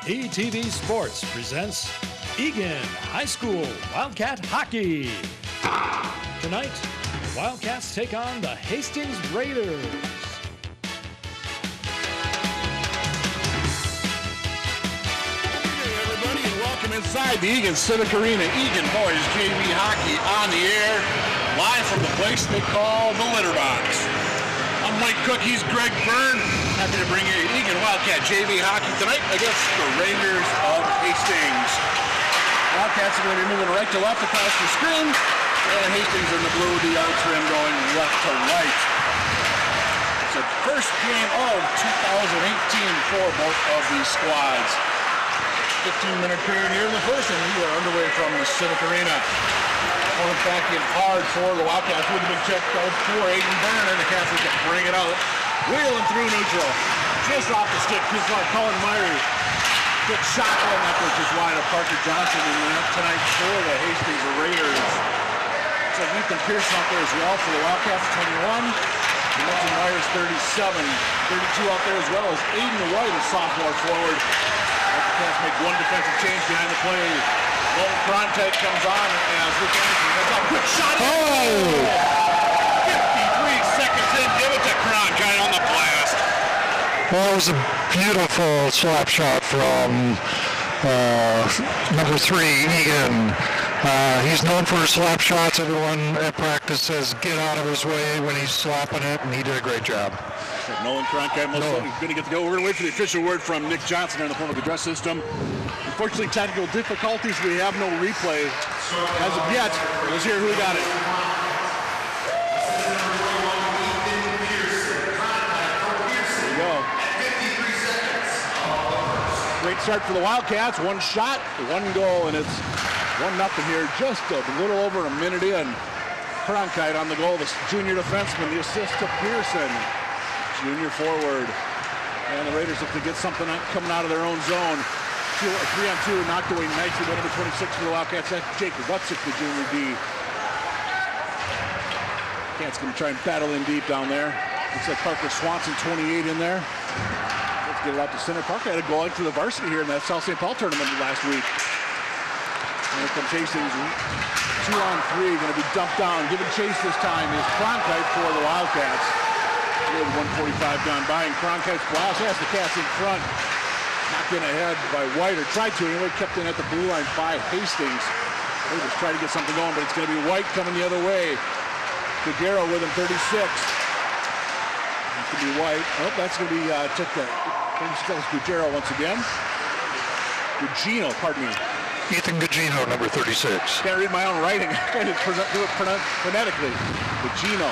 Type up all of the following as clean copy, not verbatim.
ETV Sports presents Eagan High School Wildcat Hockey. Tonight, the Wildcats take on the Hastings Raiders. Hey everybody, and welcome inside the Eagan Civic Arena. Eagan Boys JV Hockey on the air, live from the place they call the Litter Box. I'm Mike Cook, he's Greg Byrne. Happy to bring you Eagan Wildcat JV Hockey tonight against the Raiders of Hastings. Wildcats are going to be moving right to left across the screen, and Hastings in the blue, the out trim going left to right. It's the first game of 2018 for both of these squads. 15-minute period here in the first, and we are underway from the Civic Arena. Pulling back in hard for the Wildcats with a big check out for Eagan Byrne, and the Cats can bring it out. Wheeling through neutral. Just off the stick, just like Colin Myrie. Good shot, and that was just wide of Parker Johnson in the net tonight for the Hastings Raiders. It's like Ethan Pearson out there as well for the Wildcats, 21. Milton Myers, 37. 32 out there as well as Aiden White, a sophomore forward. Wildcats make one defensive change behind the play. Lone Cronte comes on as Rick Anderson gets a quick shot. 53 seconds in, give it to Cronte on the blast. Well, it was a beautiful slap shot from number 3, Eagan. He's known for his slap shots. Everyone at practice says get out of his way when he's slapping it, and he did a great job. Nolan Cronte most likely going to get to go. We're going to wait for the official word from Nick Johnson in the public address system. Unfortunately, technical difficulties. We have no replay as of yet. Let's hear who got it. There you go. Great start for the Wildcats. One shot, one goal, and it's 1-0 here. Just a little over a minute in. Cronte on the goal, the junior defenseman, the assist to Pearson. Junior forward. And the Raiders look to get something coming out of their own zone. 3-on-2, knocked away nicely by number 26 for the Wildcats. That's Jake Wutzik, the junior D. Cats going to try and battle in deep down there. Looks like Parker Swanson, 28 in there. Let's get it out to center. Parker had a goal for the varsity here in that South St. Paul tournament last week. And here comes Hastings. 2-on-3, going to be dumped down. Giving chase this time is Cronte for the Wildcats. 1:45 gone by, and Cronte's blast has the Cats in front. Knocked in ahead by White, or tried to anyway, kept in at the blue line by Hastings. They just try to get something going, but it's going to be White coming the other way. Gugero with him, 36. It's going to be White. Oh, that's going to be, took the 36 Gugero once again. Gugino, pardon me. Ethan Gugino, number 36. Can't read my own writing. I can't do it phonetically. Gugino.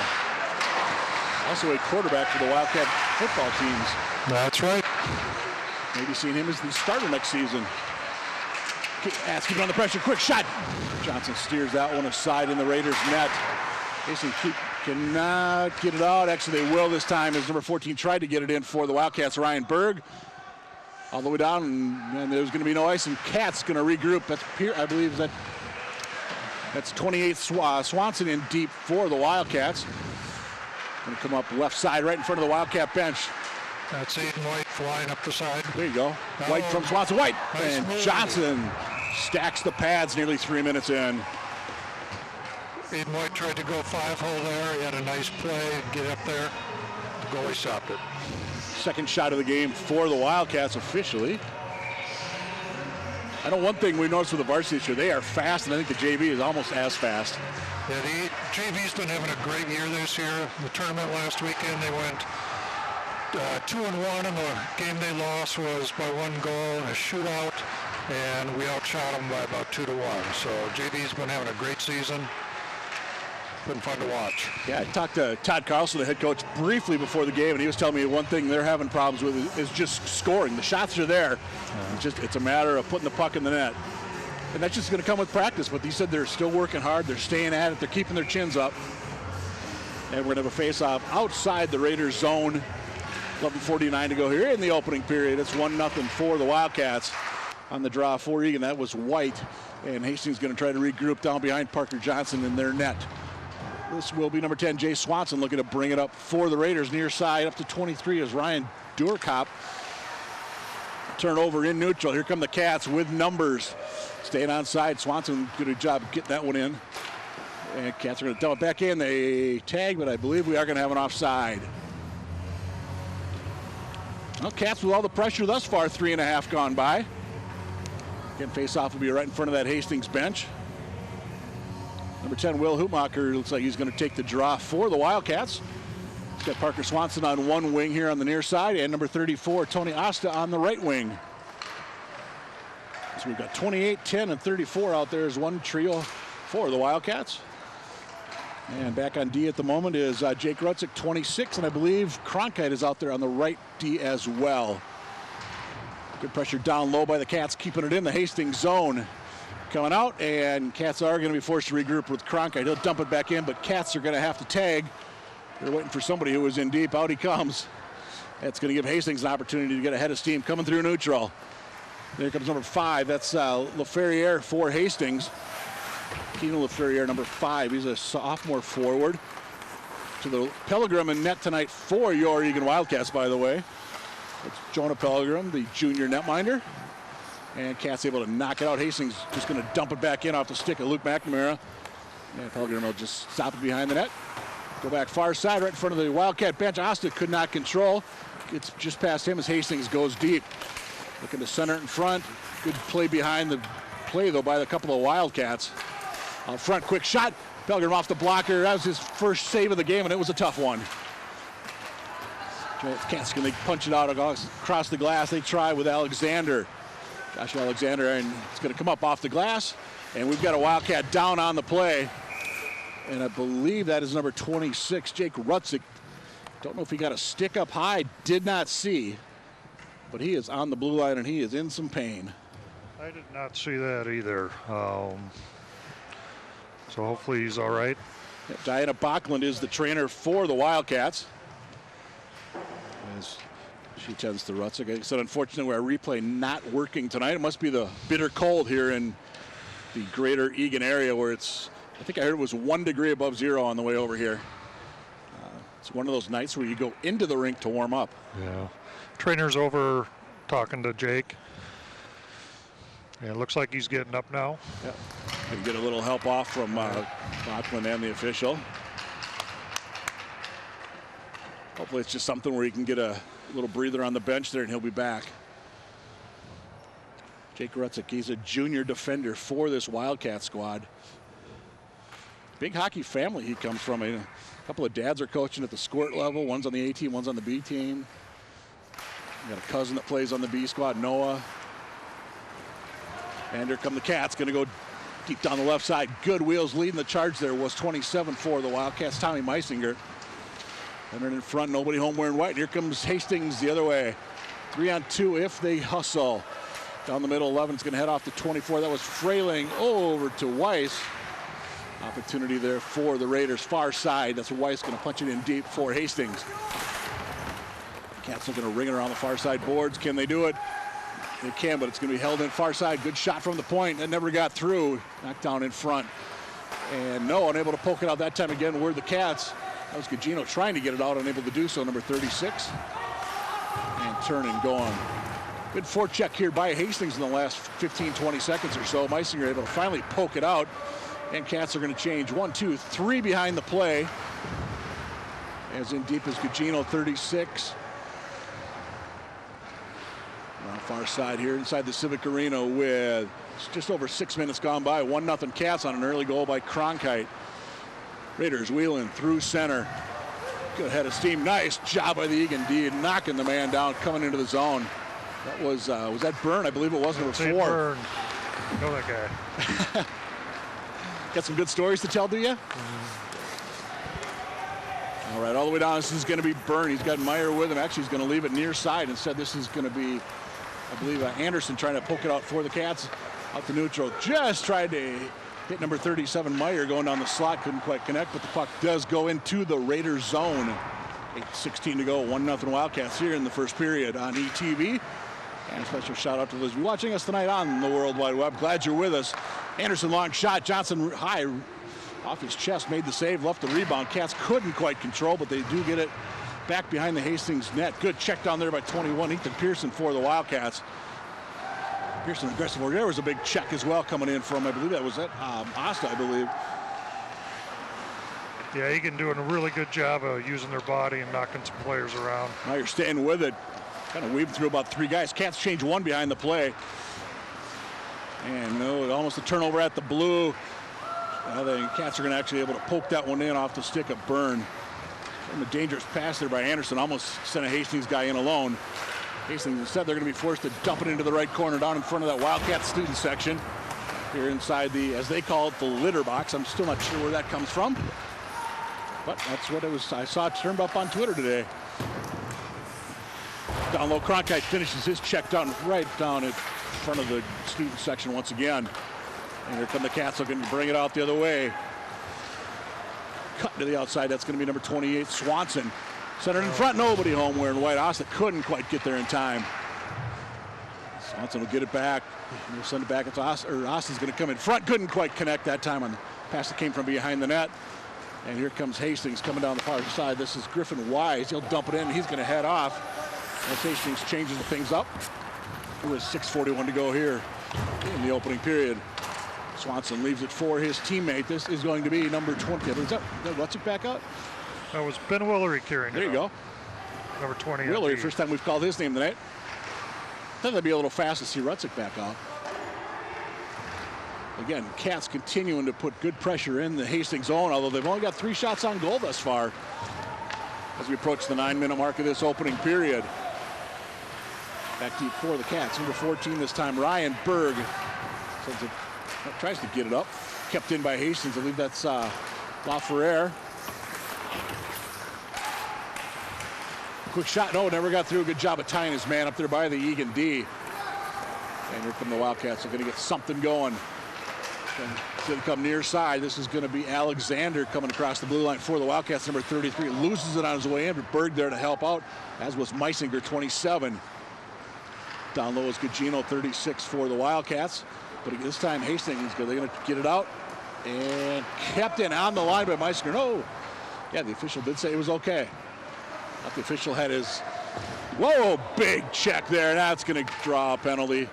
Also a quarterback for the Wildcat football teams. That's right. Maybe seeing him as the starter next season. Keep on the pressure, quick shot. Johnson steers that one aside in the Raiders' net. Hastings cannot get it out. Actually, they will this time as number 14 tried to get it in for the Wildcats, Ryan Berg. All the way down, and there's going to be no ice, and Cats going to regroup. That's I believe that's 28 Swanson in deep for the Wildcats. Going to come up left side right in front of the Wildcat bench. That's Aiden White flying up the side. There you go. White from Swanson. White. Nice and move. Johnson stacks the pads nearly 3 minutes in. Aiden White tried to go 5-hole there. He had a nice play, get up there. The goalie stopped it. Second shot of the game for the Wildcats officially. I know one thing we noticed with the varsity this year, they are fast, and I think the JV is almost as fast. Yeah, the JV's been having a great year this year. The tournament last weekend, they went 2-1, and the game they lost was by 1 goal in a shootout, and we outshot them by about 2-1. So JV's been having a great season. Been fun to watch. Yeah, I talked to Todd Carlson, the head coach, briefly before the game, and he was telling me one thing they're having problems with is just scoring. The shots are there. It's a matter of putting the puck in the net. And that's just going to come with practice, but he said they're still working hard. They're staying at it. They're keeping their chins up. And we're going to have a face-off outside the Raiders' zone. 11:49 to go here in the opening period. It's 1-0 for the Wildcats on the draw for Eagan. That was White. And Hastings going to try to regroup down behind Parker Johnson in their net. This will be number 10, Jay Swanson, looking to bring it up for the Raiders near side up to 23 as Ryan Durkop turnover in neutral. Here come the Cats with numbers. Staying onside. Swanson did a job getting that one in. And Cats are going to dump it back in. They tag, but I believe we are going to have an offside. Well, Cats with all the pressure thus far, 3.5 gone by. Again, face-off will be right in front of that Hastings bench. Number 10, Will Hoopmacher, looks like he's going to take the draw for the Wildcats. He's got Parker Swanson on one wing here on the near side, and number 34, Tony Asta, on the right wing. So we've got 28, 10, and 34 out there as one trio for the Wildcats. And back on D at the moment is Jake Rutzik, 26, and I believe Cronkite is out there on the right D as well. Good pressure down low by the Cats, keeping it in the Hastings zone. Coming out, and Cats are going to be forced to regroup with Cronkite. He'll dump it back in, but Cats are going to have to tag. They're waiting for somebody who is in deep. Out he comes. That's going to give Hastings an opportunity to get ahead of steam. Coming through neutral. There comes number 5. That's LaFerriere for Hastings. Keenan LaFerriere, number 5. He's a sophomore forward. To the Pellegrim in net tonight for your Eagan Wildcats, by the way. It's Jonah Pellegrim, the junior netminder. And Cats able to knock it out. Hastings just going to dump it back in off the stick of Luke McNamara. And Pellegrim will just stop it behind the net. Go back far side, right in front of the Wildcat bench. Asta could not control. Gets just past him as Hastings goes deep. Looking to center it in front. Good play behind the play, though, by a couple of Wildcats. Out front, quick shot. Pellegrim off the blocker. That was his first save of the game, and it was a tough one. Cats can they punch it out across the glass. They try with Alexander. Josh Alexander, and it's going to come up off the glass. And we've got a Wildcat down on the play. And I believe that is number 26, Jake Rutzik. Don't know if he got a stick up high. Did not see. But he is on the blue line, and he is in some pain. I did not see that either. So hopefully he's all right. Yeah, Diana Bachland is the trainer for the Wildcats. As she tends to Rutzik. It's unfortunately our replay not working tonight. It must be the bitter cold here in the greater Eagan area where it's, I think I heard it was 1 degree above zero on the way over here. It's one of those nights where you go into the rink to warm up. Yeah. Trainer's over talking to Jake. And it looks like he's getting up now. Yep. And get a little help off from Bachman and the official. Hopefully it's just something where he can get a little breather on the bench there and he'll be back. Jake Rutzik, he's a junior defender for this Wildcat squad. Big hockey family he comes from. A couple of dads are coaching at the squirt level. One's on the A team, one's on the B team. Got a cousin that plays on the B squad, Noah. And here come the Cats, going to go deep down the left side. Good wheels leading the charge there was 27 for the Wildcats, Tommy Meisinger. Entered in front, nobody home wearing white. Here comes Hastings the other way. 3-on-2 if they hustle. Down the middle, 11 is going to head off to 24. That was Frayling over to Weiss. Opportunity there for the Raiders, far side. That's Weiss going to punch it in deep for Hastings. Cats looking to ring it around the far side boards. Can they do it? They can, but it's going to be held in far side. Good shot from the point. That never got through. Knocked down in front. And no, unable to poke it out that time again. Were the Cats. That was Gugino trying to get it out, unable to do so. Number 36. And turning, going. Good forecheck here by Hastings in the last 15, 20 seconds or so. Meisinger able to finally poke it out. And Cats are going to change 1, 2, 3 behind the play. As in deep as Gugino, 36. On the far side here inside the Civic Arena with just over 6 minutes gone by. 1-0 Cats on an early goal by Cronkite. Raiders wheeling through center. Good head of steam. Nice job by the Eagan D, knocking the man down, coming into the zone. That was that Byrne? I believe it was number 4. Byrne. Know that guy. Got some good stories to tell, do you? All right, all the way down. This is going to be Byrne. He's got Meyer with him. Actually, he's going to leave it near side. Instead, this is going to be, I believe, Anderson trying to poke it out for the Cats. Out to neutral. Just tried to hit number 37, Meyer, going down the slot. Couldn't quite connect, but the puck does go into the Raiders zone. 8:16 to go. 1-0 Wildcats here in the first period on ETV. And a special shout out to those of you watching us tonight on the World Wide Web. Glad you're with us. Anderson, long shot. Johnson high off his chest, made the save, left the rebound. Cats couldn't quite control, but they do get it back behind the Hastings net. Good check down there by 21, Ethan Pearson for the Wildcats. Pearson aggressive. There was a big check as well coming in from, I believe that was Asta, I believe. Yeah, Eagan doing a really good job of using their body and knocking some players around. Now you're staying with it. Kind of weaving through about 3 guys. Cats change 1 behind the play. And no, almost a turnover at the blue. The Cats are going to actually be able to poke that one in off the stick of Byrne. And a dangerous pass there by Anderson. Almost sent a Hastings guy in alone. Hastings, instead, they're going to be forced to dump it into the right corner down in front of that Wildcat student section. Here inside the, as they call it, the litter box. I'm still not sure where that comes from. But that's what it was. I saw it turned up on Twitter today. Down low, Cronkite finishes his check down right down in front of the student section once again. And here come the Cats looking to bring it out the other way. Cut to the outside. That's going to be number 28, Swanson. Centered in front, nobody home wearing white. Austin couldn't quite get there in time. Swanson will get it back. He'll send it back. It's Austin's going to come in front. Couldn't quite connect that time on the pass that came from behind the net. And here comes Hastings coming down the far side. This is Griffin Wise. He'll dump it in. He's going to head off as Hastings changes things up. With 6:41 to go here in the opening period. Swanson leaves it for his teammate. This is going to be number 20. What's it back up? That was Ben Willery carrying it. There you go. Number 20. Willery, first time we've called his name tonight. I thought that'd be a little fast to see Rutzik back off. Again, Cats continuing to put good pressure in the Hastings zone, although they've only got 3 shots on goal thus far as we approach the 9-minute mark of this opening period. Back deep for the Cats. Number 14 this time, Ryan Berg. Tries to get it up. Kept in by Hastings. I believe that's LaFerrere. Quick shot. No, never got through. Good job of tying his man up there by the Eagan D. And here come the Wildcats. They're going to get something going. It's going to come near side. This is going to be Alexander coming across the blue line for the Wildcats. Number 33 loses it on his way in, but Berg there to help out, as was Meisinger, 27. Down low is Gugino, 36 for the Wildcats. But this time Hastings, they're going to get it out. And kept in on the line by Meisinger. No. Yeah, the official did say it was okay. But the official had his, whoa, big check there. That's going to draw a penalty.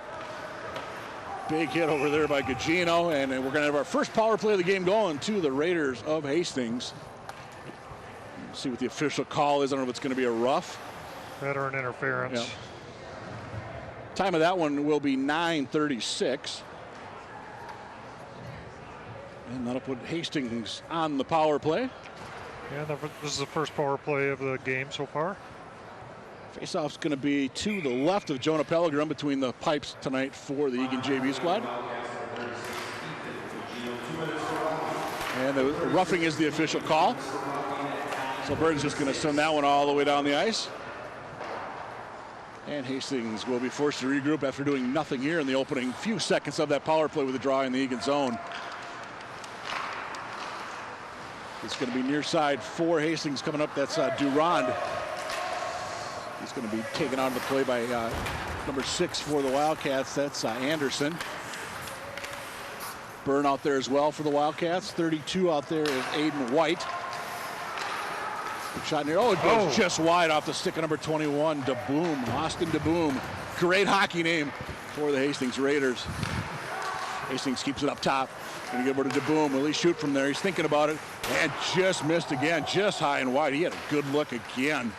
Big hit over there by Gugino. And we're going to have our first power play of the game going to the Raiders of Hastings. Let's see what the official call is. I don't know if it's going to be a rough. That or an interference. Yeah. Time of that one will be 9:36. And that'll put Hastings on the power play. Yeah, this is the first power play of the game so far. Faceoff's going to be to the left of Jonah Pellegrin between the pipes tonight for the Eagan JV squad. And the roughing is the official call. So Burton's just going to send that one all the way down the ice. And Hastings will be forced to regroup after doing nothing here in the opening few seconds of that power play with a draw in the Eagan zone. It's going to be near side for Hastings coming up. That's Durand. He's going to be taken out of the play by number 6 for the Wildcats. That's Anderson. Byrne out there as well for the Wildcats. 32 out there is Aiden White. Good shot near. Oh, it goes just wide off the stick of number 21, DeBoom. Austin DeBoom. Great hockey name for the Hastings Raiders. Hastings keeps it up top. Going to give it to DeBoom. Will he shoot from there? He's thinking about it. And just missed again. Just high and wide. He had a good look again.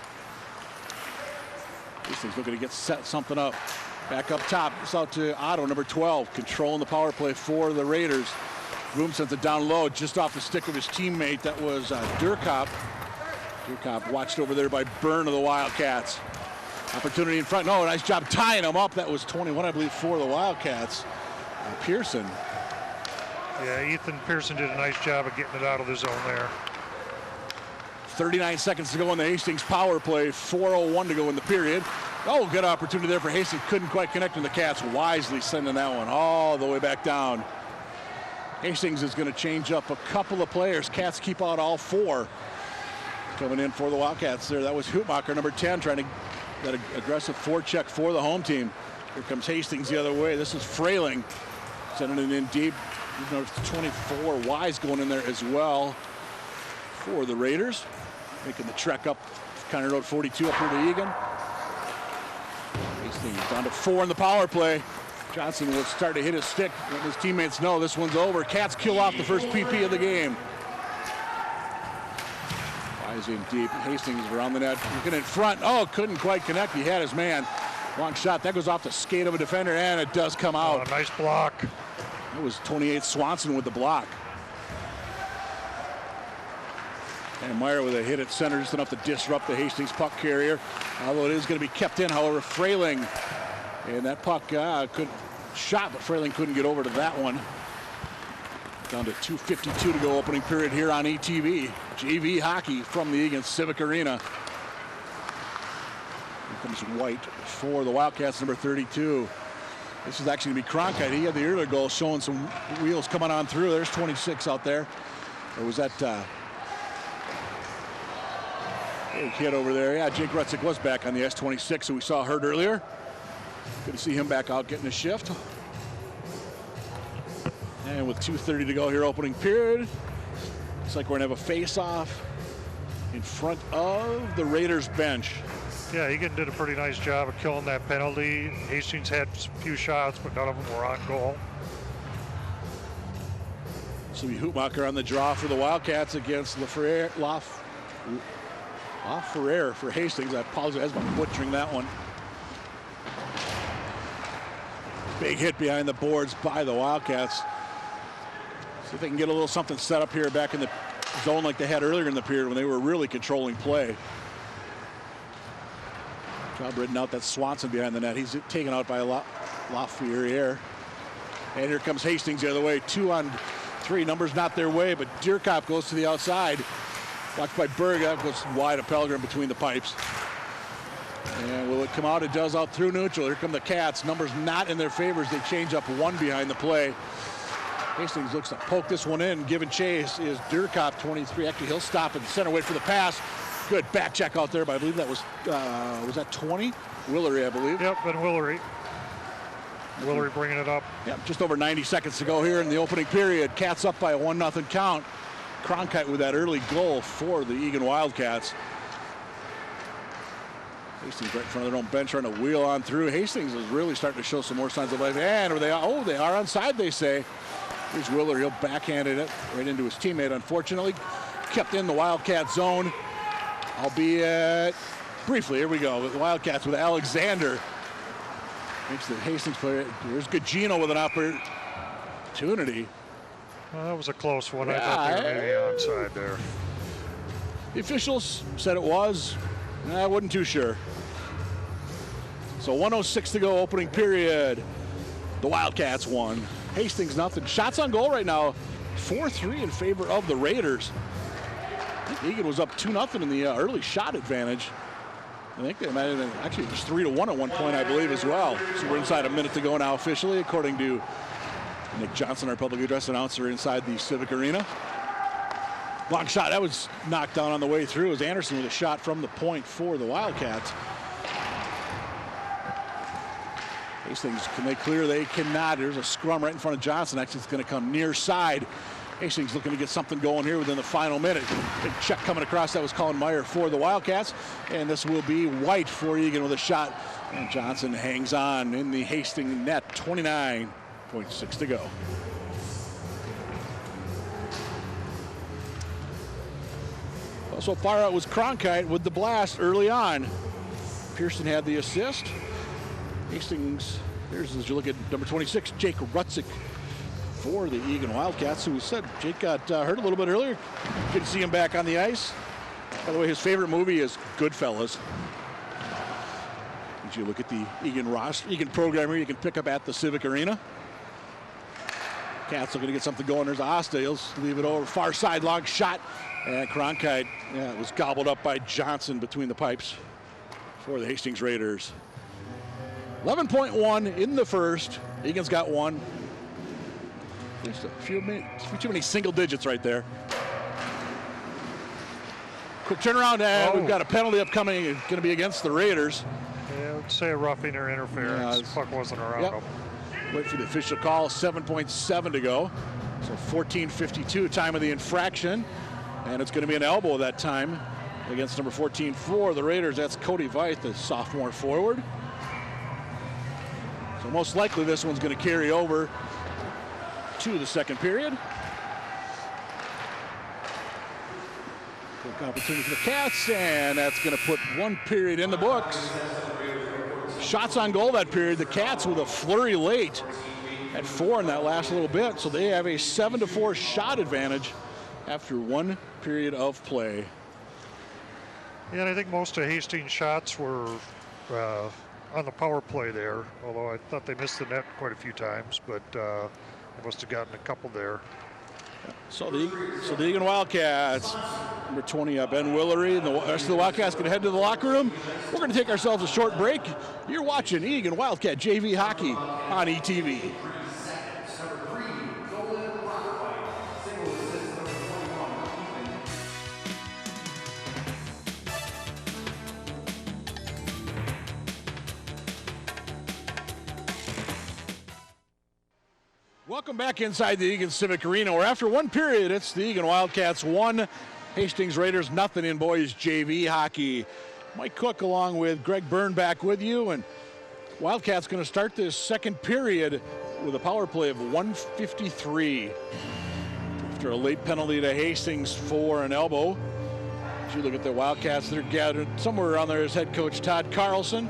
Hastings looking to get set something up. Back up top. It's out to Otto, number 12. Controlling the power play for the Raiders. Boom sends it down low. Just off the stick of his teammate. That was Durkop. Durkop watched over there by Byrne of the Wildcats. Opportunity in front. No, nice job tying him up. That was 21, I believe, for the Wildcats. Pearson. Yeah, Ethan Pearson did a nice job of getting it out of the zone there. 39 seconds to go in the Hastings power play. 4:01 to go in the period. Oh, good opportunity there for Hastings. Couldn't quite connect, and the Cats wisely sending that one all the way back down. Hastings is going to change up a couple of players. Cats keep out all 4. Coming in for the Wildcats there. That was Hoopmacher, number 10, trying to get an aggressive forecheck for the home team. Here comes Hastings the other way. This is Frayling. Sending it in deep. Number 24, Wise going in there as well for the Raiders. Making the trek up County Road 42 up here to Eagan. Hastings down to 4 in the power play. Johnson will start to hit his stick. Let his teammates know this one's over. Cats kill off the first PP of the game. Flies in deep. Hastings around the net. Looking in front. Oh, couldn't quite connect. He had his man. Long shot. That goes off the skate of a defender, and it does come out. Oh, nice block. That was 28 Swanson with the block. And Meyer with a hit at center, just enough to disrupt the Hastings puck carrier. Although it is going to be kept in, however, Frayling. And that puck shot, but Frayling couldn't get over to that one. Down to 2:52 to go, opening period here on ETV. JV hockey from the Eagan Civic Arena. Here comes White for the Wildcats, number 32. This is actually going to be Cronkite. He had the earlier goal showing some wheels coming on through. There's 26 out there. Or was that big hit over there? Yeah, Jake Rutzik was back on the S26, who we saw hurt earlier. Good to see him back out getting a shift. And with 2:30 to go here, opening period. Looks like we're going to have a face-off in front of the Raiders bench. Yeah, Eagan did a pretty nice job of killing that penalty. Hastings had a few shots, but none of them were on goal. So be Hoopmacher on the draw for the Wildcats against LaFerrere for Hastings. I apologize for butchering that one. Big hit behind the boards by the Wildcats. See if they can get a little something set up here back in the zone like they had earlier in the period when they were really controlling play. Job ridden out that Swanson behind the net. He's taken out by LaFerrere. And here comes Hastings the other way. 2-on-3. Numbers not their way, but Dierkop goes to the outside. Blocked by Berg. That goes wide of Pelgrim between the pipes. And will it come out? It does, out through neutral. Here come the Cats. Numbers not in their favor as they change up one behind the play. Hastings looks to poke this one in. Giving chase is Dierkop, 23. Actually, he'll stop in center, wait for the pass. Good back check out there, but I believe that was that 20? Willery, I believe. Yep, and Willery. Willery bringing it up. Yep, just over 90 seconds to go here in the opening period. Cats up by a 1-0 count. Cronkite with that early goal for the Eagan Wildcats. Hastings right in front of their own bench trying to wheel on through. Hastings is really starting to show some more signs of life. And they are onside, they say. Here's Willery. He'll backhanded it right into his teammate, unfortunately. Kept in the Wildcat zone. Albeit briefly, here we go with the Wildcats with Alexander. Makes the Hastings player. There's Gugino with an opportunity. Well, that was a close one. I thought they were maybe onside there. The officials said it was. I wasn't too sure. So 1:06 to go, opening period. The Wildcats won. Hastings nothing. Shots on goal right now, 4-3 in favor of the Raiders. Eagan was up 2-0 in the early shot advantage. I think they might have been, actually it was 3-1 at one point, I believe, as well. So we're inside a minute to go now officially, according to Nick Johnson, our public address announcer inside the Civic Arena. Long shot, that was knocked down on the way through as Anderson with a shot from the point for the Wildcats. Hastings, can they clear? They cannot. There's a scrum right in front of Johnson. Actually, it's going to come near side. Hastings looking to get something going here within the final minute. Big check coming across. That was Colin Meyer for the Wildcats. And this will be White for Eagan with a shot. And Johnson hangs on in the Hastings net. 29.6 to go. Well, so far it was Cronkite with the blast early on. Pearson had the assist. Hastings, there's, as you look at number 26, Jake Rutzik for the Eagan Wildcats, who we said Jake got hurt a little bit earlier. Good to see him back on the ice. By the way, his favorite movie is Goodfellas. As you look at the Eagan roster, Eagan programmer, you can pick up at the Civic Arena. Cats looking to get something going. There's Asta. He'll leave it over. Far side, long shot. And Cronkite, it was gobbled up by Johnson between the pipes for the Hastings Raiders. 11.1 in the first. Eagan's got one. Just a few too many single digits right there. Quick turnaround, and we've got a penalty upcoming. It's going to be against the Raiders. Yeah, I would say a roughing or interference. Puck wasn't around him. Wait for the official call. 7.7 to go. So 14:52 time of the infraction. And it's going to be an elbow that time against number 14 for the Raiders. That's Cody Veith, the sophomore forward. So most likely this one's going to carry over to the second period. Quick opportunity for the Cats, and that's going to put one period in the books. Shots on goal that period. The Cats with a flurry late at 4 in that last little bit, so they have a 7-4 shot advantage after one period of play. Yeah, and I think most of Hastings' shots were on the power play there, although I thought they missed the net quite a few times, but they must have gotten a couple there. So the Eagan Wildcats, number 20, Ben Willery, and the rest of the Wildcats going to head to the locker room. We're going to take ourselves a short break. You're watching Eagan Wildcat JV Hockey on ETV. Welcome back inside the Eagan Civic Arena, where after one period, it's the Eagan Wildcats 1, Hastings Raiders nothing in boys JV hockey. Mike Cook along with Greg Byrne back with you, and Wildcats going to start this second period with a power play of 153. After a late penalty to Hastings for an elbow. As you look at the Wildcats, they're gathered somewhere around there is head coach Todd Carlson.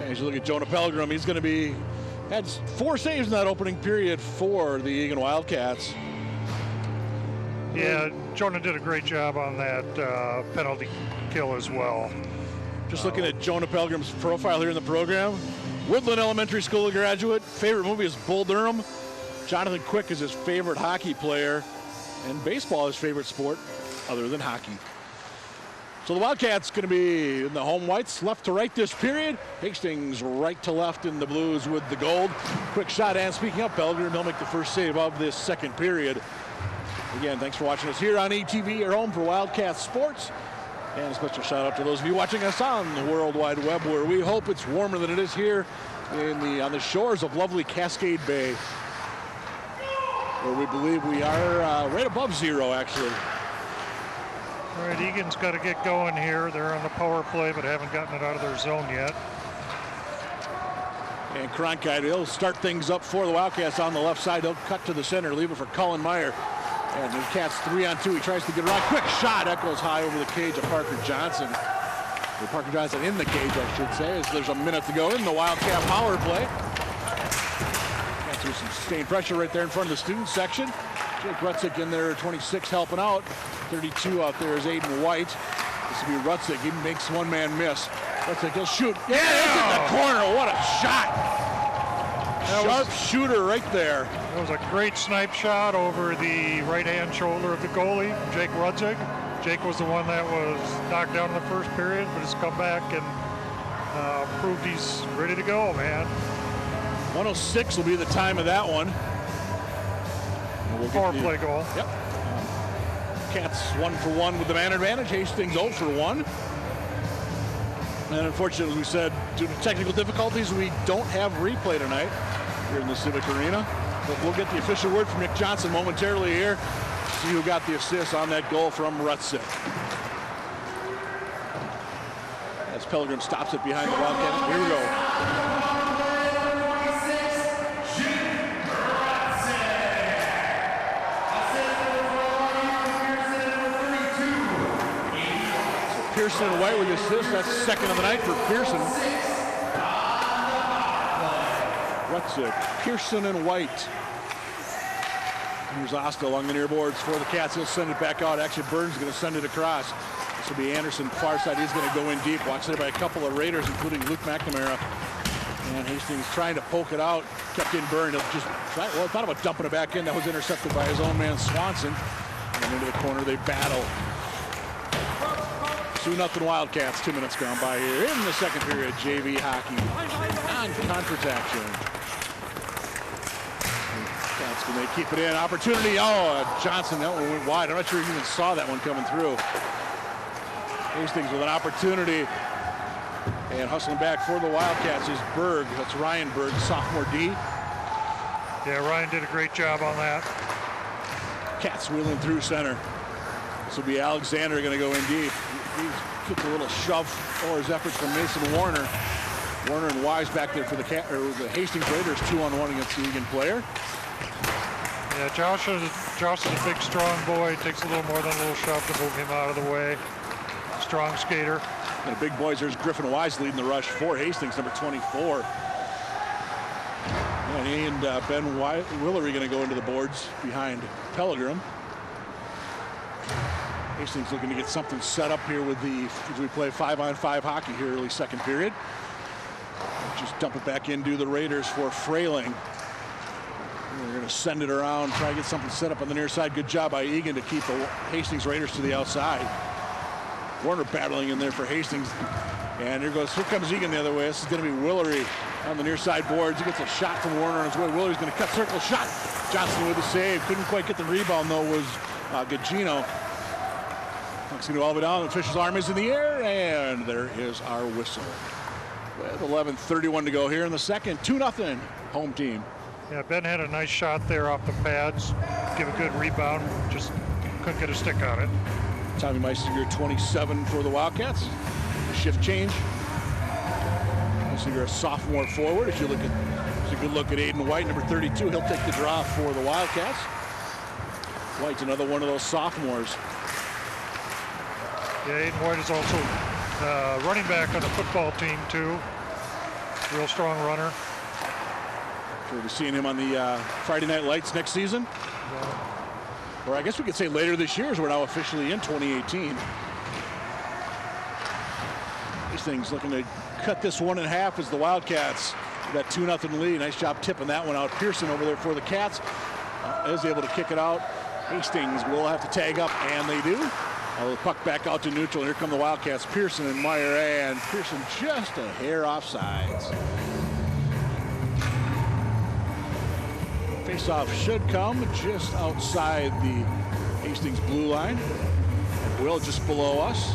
And as you look at Jonah Pelgrim, he's going to had 4 saves in that opening period for the Eagan Wildcats. Yeah, Jonah did a great job on that penalty kill as well. Just looking at Jonah Pelgrim's profile here in the program. Woodland Elementary School graduate. Favorite movie is Bull Durham. Jonathan Quick is his favorite hockey player. And baseball is his favorite sport other than hockey. So the Wildcats going to be in the home whites, left to right this period. Hastings right to left in the blues with the gold. Quick shot, and speaking of Pelgrim, he'll make the first save of this second period. Again, thanks for watching us here on ETV, your home for Wildcat Sports. And a special shout out to those of you watching us on the World Wide Web, where we hope it's warmer than it is here on the shores of lovely Cascade Bay, where we believe we are right above zero, actually. All right, Eagan's got to get going here. They're on the power play, but haven't gotten it out of their zone yet. And Cronkite, he'll start things up for the Wildcats on the left side. He'll cut to the center, leave it for Cullen Meyer. And the Cats 3-on-2. He tries to get it around. Quick shot. That goes high over the cage of Parker Johnson. Or Parker Johnson in the cage, I should say, as there's a minute to go in the Wildcat power play. Cats with some sustained pressure right there in front of the student section. Jake Rutzik in there, 26, helping out. 32 out there is Aiden White. This will be Rutzik. He makes one man miss. Rutzik, he'll shoot. Yeah, it's in the corner. What a shot. Sharp shooter right there. That was a great snipe shot over the right-hand shoulder of the goalie, Jake Rutzik. Jake was the one that was knocked down in the first period, but has come back and proved he's ready to go, man. 106 will be the time of that one. Power play goal. Yep. Cats 1 for 1 with the man advantage. Hastings 0 for 1. And unfortunately, as we said, due to technical difficulties, we don't have replay tonight here in the Civic Arena. But we'll get the official word from Nick Johnson momentarily here. See who got the assist on that goal from Rutzik. As Pelgrim stops it behind the Wildcats. Here we go. Pearson and White with the assist. That's second of the night for Pearson. Rutzik, Pearson and White. Here's Osta along the near boards for the Cats. He'll send it back out. Actually, Burns is going to send it across. This will be Anderson, far side. He's going to go in deep. Watched there by a couple of Raiders, including Luke McNamara. And Hastings trying to poke it out. Kept in Byrne. He'll just thought about dumping it back in. That was intercepted by his own man, Swanson. And into the corner, they battle. 2-0 Wildcats, 2 minutes gone by here in the second period. JV hockey on conference action. Cats, can they keep it in? Opportunity. Oh, Johnson, that one went wide. I'm not sure he even saw that one coming through. Hastings with an opportunity. And hustling back for the Wildcats is Berg. That's Ryan Berg, sophomore D. Yeah, Ryan did a great job on that. Cats wheeling through center. This will be Alexander going to go in deep. He gets a little shove for his efforts from Mason Warner. Warner and Wise back there for the Hastings Raiders, 2-on-1 against the Eagan player. Yeah, Josh is a big, strong boy. It takes a little more than a little shove to move him out of the way. Strong skater. And the big boys, there's Griffin Wise leading the rush for Hastings, number 24. And he and Ben Willery going to go into the boards behind Pellegrim. Hastings looking to get something set up here with as we play 5-on-5 hockey here early second period. Just dump it back into the Raiders for Frayling. They're going to send it around, try to get something set up on the near side. Good job by Eagan to keep the Hastings Raiders to the outside. Warner battling in there for Hastings. And here comes Eagan the other way. This is going to be Willery on the near side boards. He gets a shot from Warner on his way. Willery's going to cut circle shot. Johnson with the save. Couldn't quite get the rebound though, was Gugino. Puck's going to go all the way down. The official's arm is in the air, and there is our whistle. With 11:31 to go here in the second. 2-0 home team. Yeah, Ben had a nice shot there off the pads. Give a good rebound. Just couldn't get a stick on it. Tommy Meisinger, 27 for the Wildcats. Shift change. Meisinger, a sophomore forward. If you look at, it's a good look at Aiden White, number 32. He'll take the draw for the Wildcats. White's another one of those sophomores. Yeah, Aiden White is also running back on the football team too. Real strong runner. We'll be seeing him on the Friday Night Lights next season. Yeah. Or I guess we could say later this year, as we're now officially in 2018. These things looking to cut this one in half as the Wildcats that 2-0 lead. Nice job tipping that one out. Pearson over there for the Cats is able to kick it out. Hastings will have to tag up, and they do. The puck back out to neutral. Here come the Wildcats. Pearson and Meyer, and Pearson just a hair offsides. Faceoff should come just outside the Hastings blue line. And Will just below us.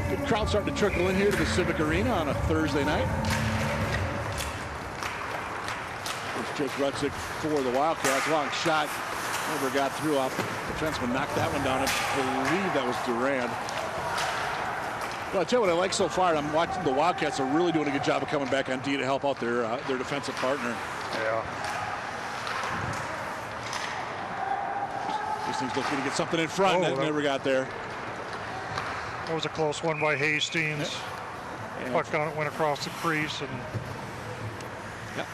Good crowd starting to trickle in here to the Civic Arena on a Thursday night. There's Jake Rutzik for the Wildcats. Long shot. Never got through off. The defenseman knocked that one down. I believe that was Durand. Well, I'll tell you what I like so far. I'm watching the Wildcats are really doing a good job of coming back on D to help out their defensive partner. Yeah. Hastings looking to get something in front. That never got there. That was a close one by Hastings. Yeah. Puck went across the crease and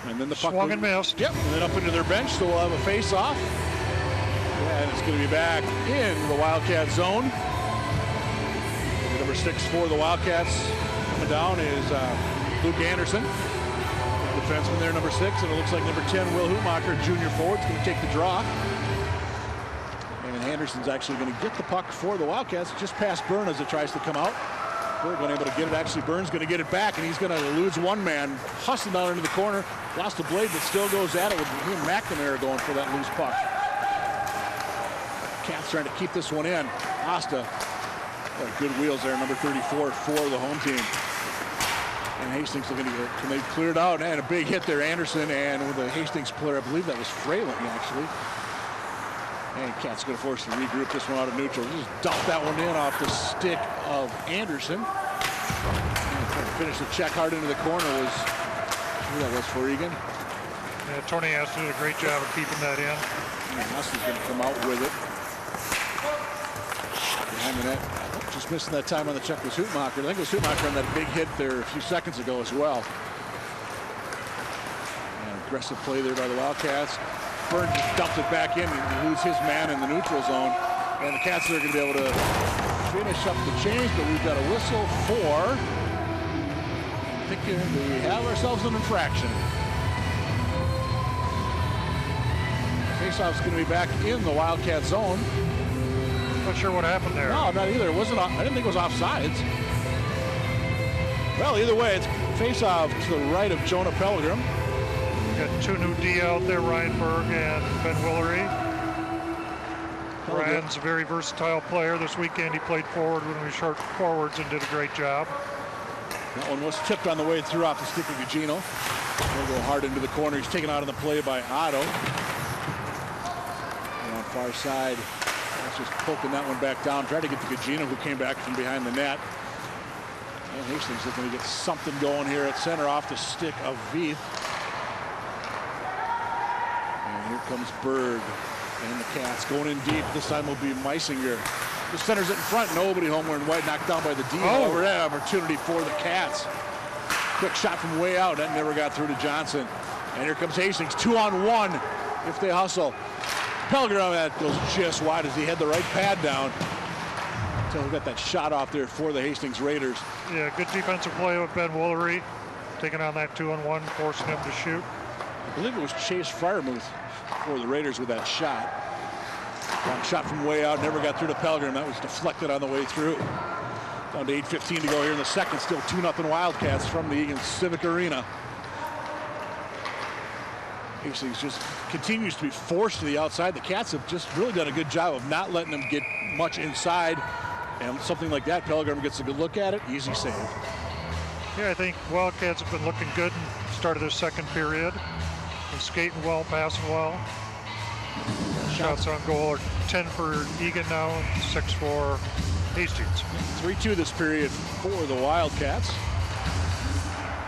and then the puck swung and missed. Yep, and then up into their bench, so we'll have a face-off. And it's going to be back in the Wildcat zone. Number 6 for the Wildcats coming down is Luke Anderson. Defenseman there, number 6, and it looks like number 10, Will Hootmacher, junior forward, is going to take the draw. And Anderson's actually going to get the puck for the Wildcats, just past Byrne as it tries to come out. We're going to be able to get it. Actually, Burns going to get it back, and he's going to lose one man. Hustling down into the corner. Lost the blade, but still goes at it with him and McNamara going for that loose puck. Cats trying to keep this one in. Asta, good wheels there, number 34 for the home team. And Hastings looking to get, they cleared out, and a big hit there, Anderson, and with the Hastings player, I believe that was Frayling, actually. And Cats going to force to regroup this one out of neutral. Just dump that one in off the stick of Anderson. And finish the check hard into the corner was, that was for Eagan. Yeah, Tony Aston did a great job of keeping that in. And Aston's going to come out with it. Behind the net. Just missing that time on the check was Hootmacher. I think it was Hootmacher on that big hit there a few seconds ago as well. And aggressive play there by the Wildcats. Burns just dumped it back in and lose his man in the neutral zone. And the Cats are going to be able to finish up the change, but we've got a whistle for, I think we have ourselves an infraction. Faceoff's going to be back in the Wildcat zone. Not sure what happened there. No, not either. It wasn't. I didn't think it was offsides. Well, either way, it's faceoff to the right of Jonah Pellegrim. Got 2 new D out there, Ryan Berg and Ben Willery. Ryan's a very versatile player. This weekend he played forward when we were short forwards and did a great job. That one was tipped on the way through off the stick of Gugino. He'll go hard into the corner. He's taken out on the play by Otto. And on far side, That's just poking that one back down. Tried to get to Gugino, who came back from behind the net. And Hastings looking to get something going here at center off the stick of Veith. And here comes Berg and the Cats going in deep. This time will be Meisinger. The center's it in front. Nobody home wearing white, knocked down by the D. However, that opportunity for the Cats. Quick shot from way out. That never got through to Johnson. And here comes Hastings, 2-on-1 if they hustle. Pellegrim, that goes just wide as he had the right pad down. Until he got that shot off there for the Hastings Raiders. Yeah, good defensive play with Ben Woolery, taking on that 2-on-1, forcing him to shoot. I believe it was Chase Fryermuth for the Raiders with that shot. Long shot from way out, never got through to Pellegrim. That was deflected on the way through. Down to 8:15 to go here in the second. Still 2-0 Wildcats from the Eagan Civic Arena. Hastings just continues to be forced to the outside. The Cats have just really done a good job of not letting them get much inside. And something like that, Pellegrim gets a good look at it. Easy save. Yeah, I think Wildcats have been looking good in the start of their second period. Been skating well, passing well. Shots on goal are 10 for Eagan now, 6 for Hastings. 3-2 this period for the Wildcats.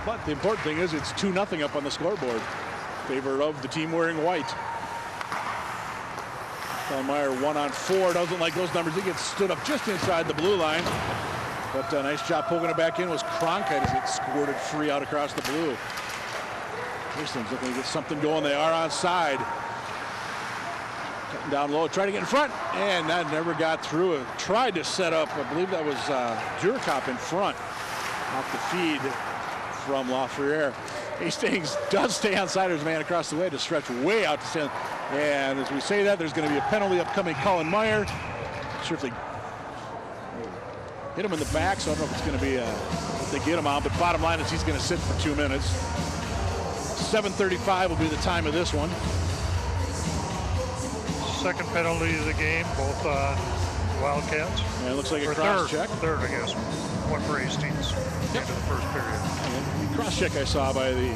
But the important thing is it's 2-0 up on the scoreboard. Favor of the team wearing white. Meyer 1-on-4, doesn't like those numbers. He gets stood up just inside the blue line. But a nice job poking it back in was Cronkite as it squirted free out across the blue. Hastings looking to get something going. They are onside. Cutting down low, trying to get in front, and that never got through. It tried to set up, I believe that was Durkop in front off the feed from Lafreniere. Hastings does stay onside. There's a man across the way to stretch way out to stand. And as we say that, there's going to be a penalty upcoming. Colin Meyer. Not sure if they hit him in the back, so I don't know if it's going to be if they get him out. But bottom line is he's going to sit for 2 minutes. 7:35 will be the time of this one. Second penalty of the game, both Wildcats. And it looks like a cross check. Third, I guess. One for Hastings. Into the first period. And the cross check I saw by the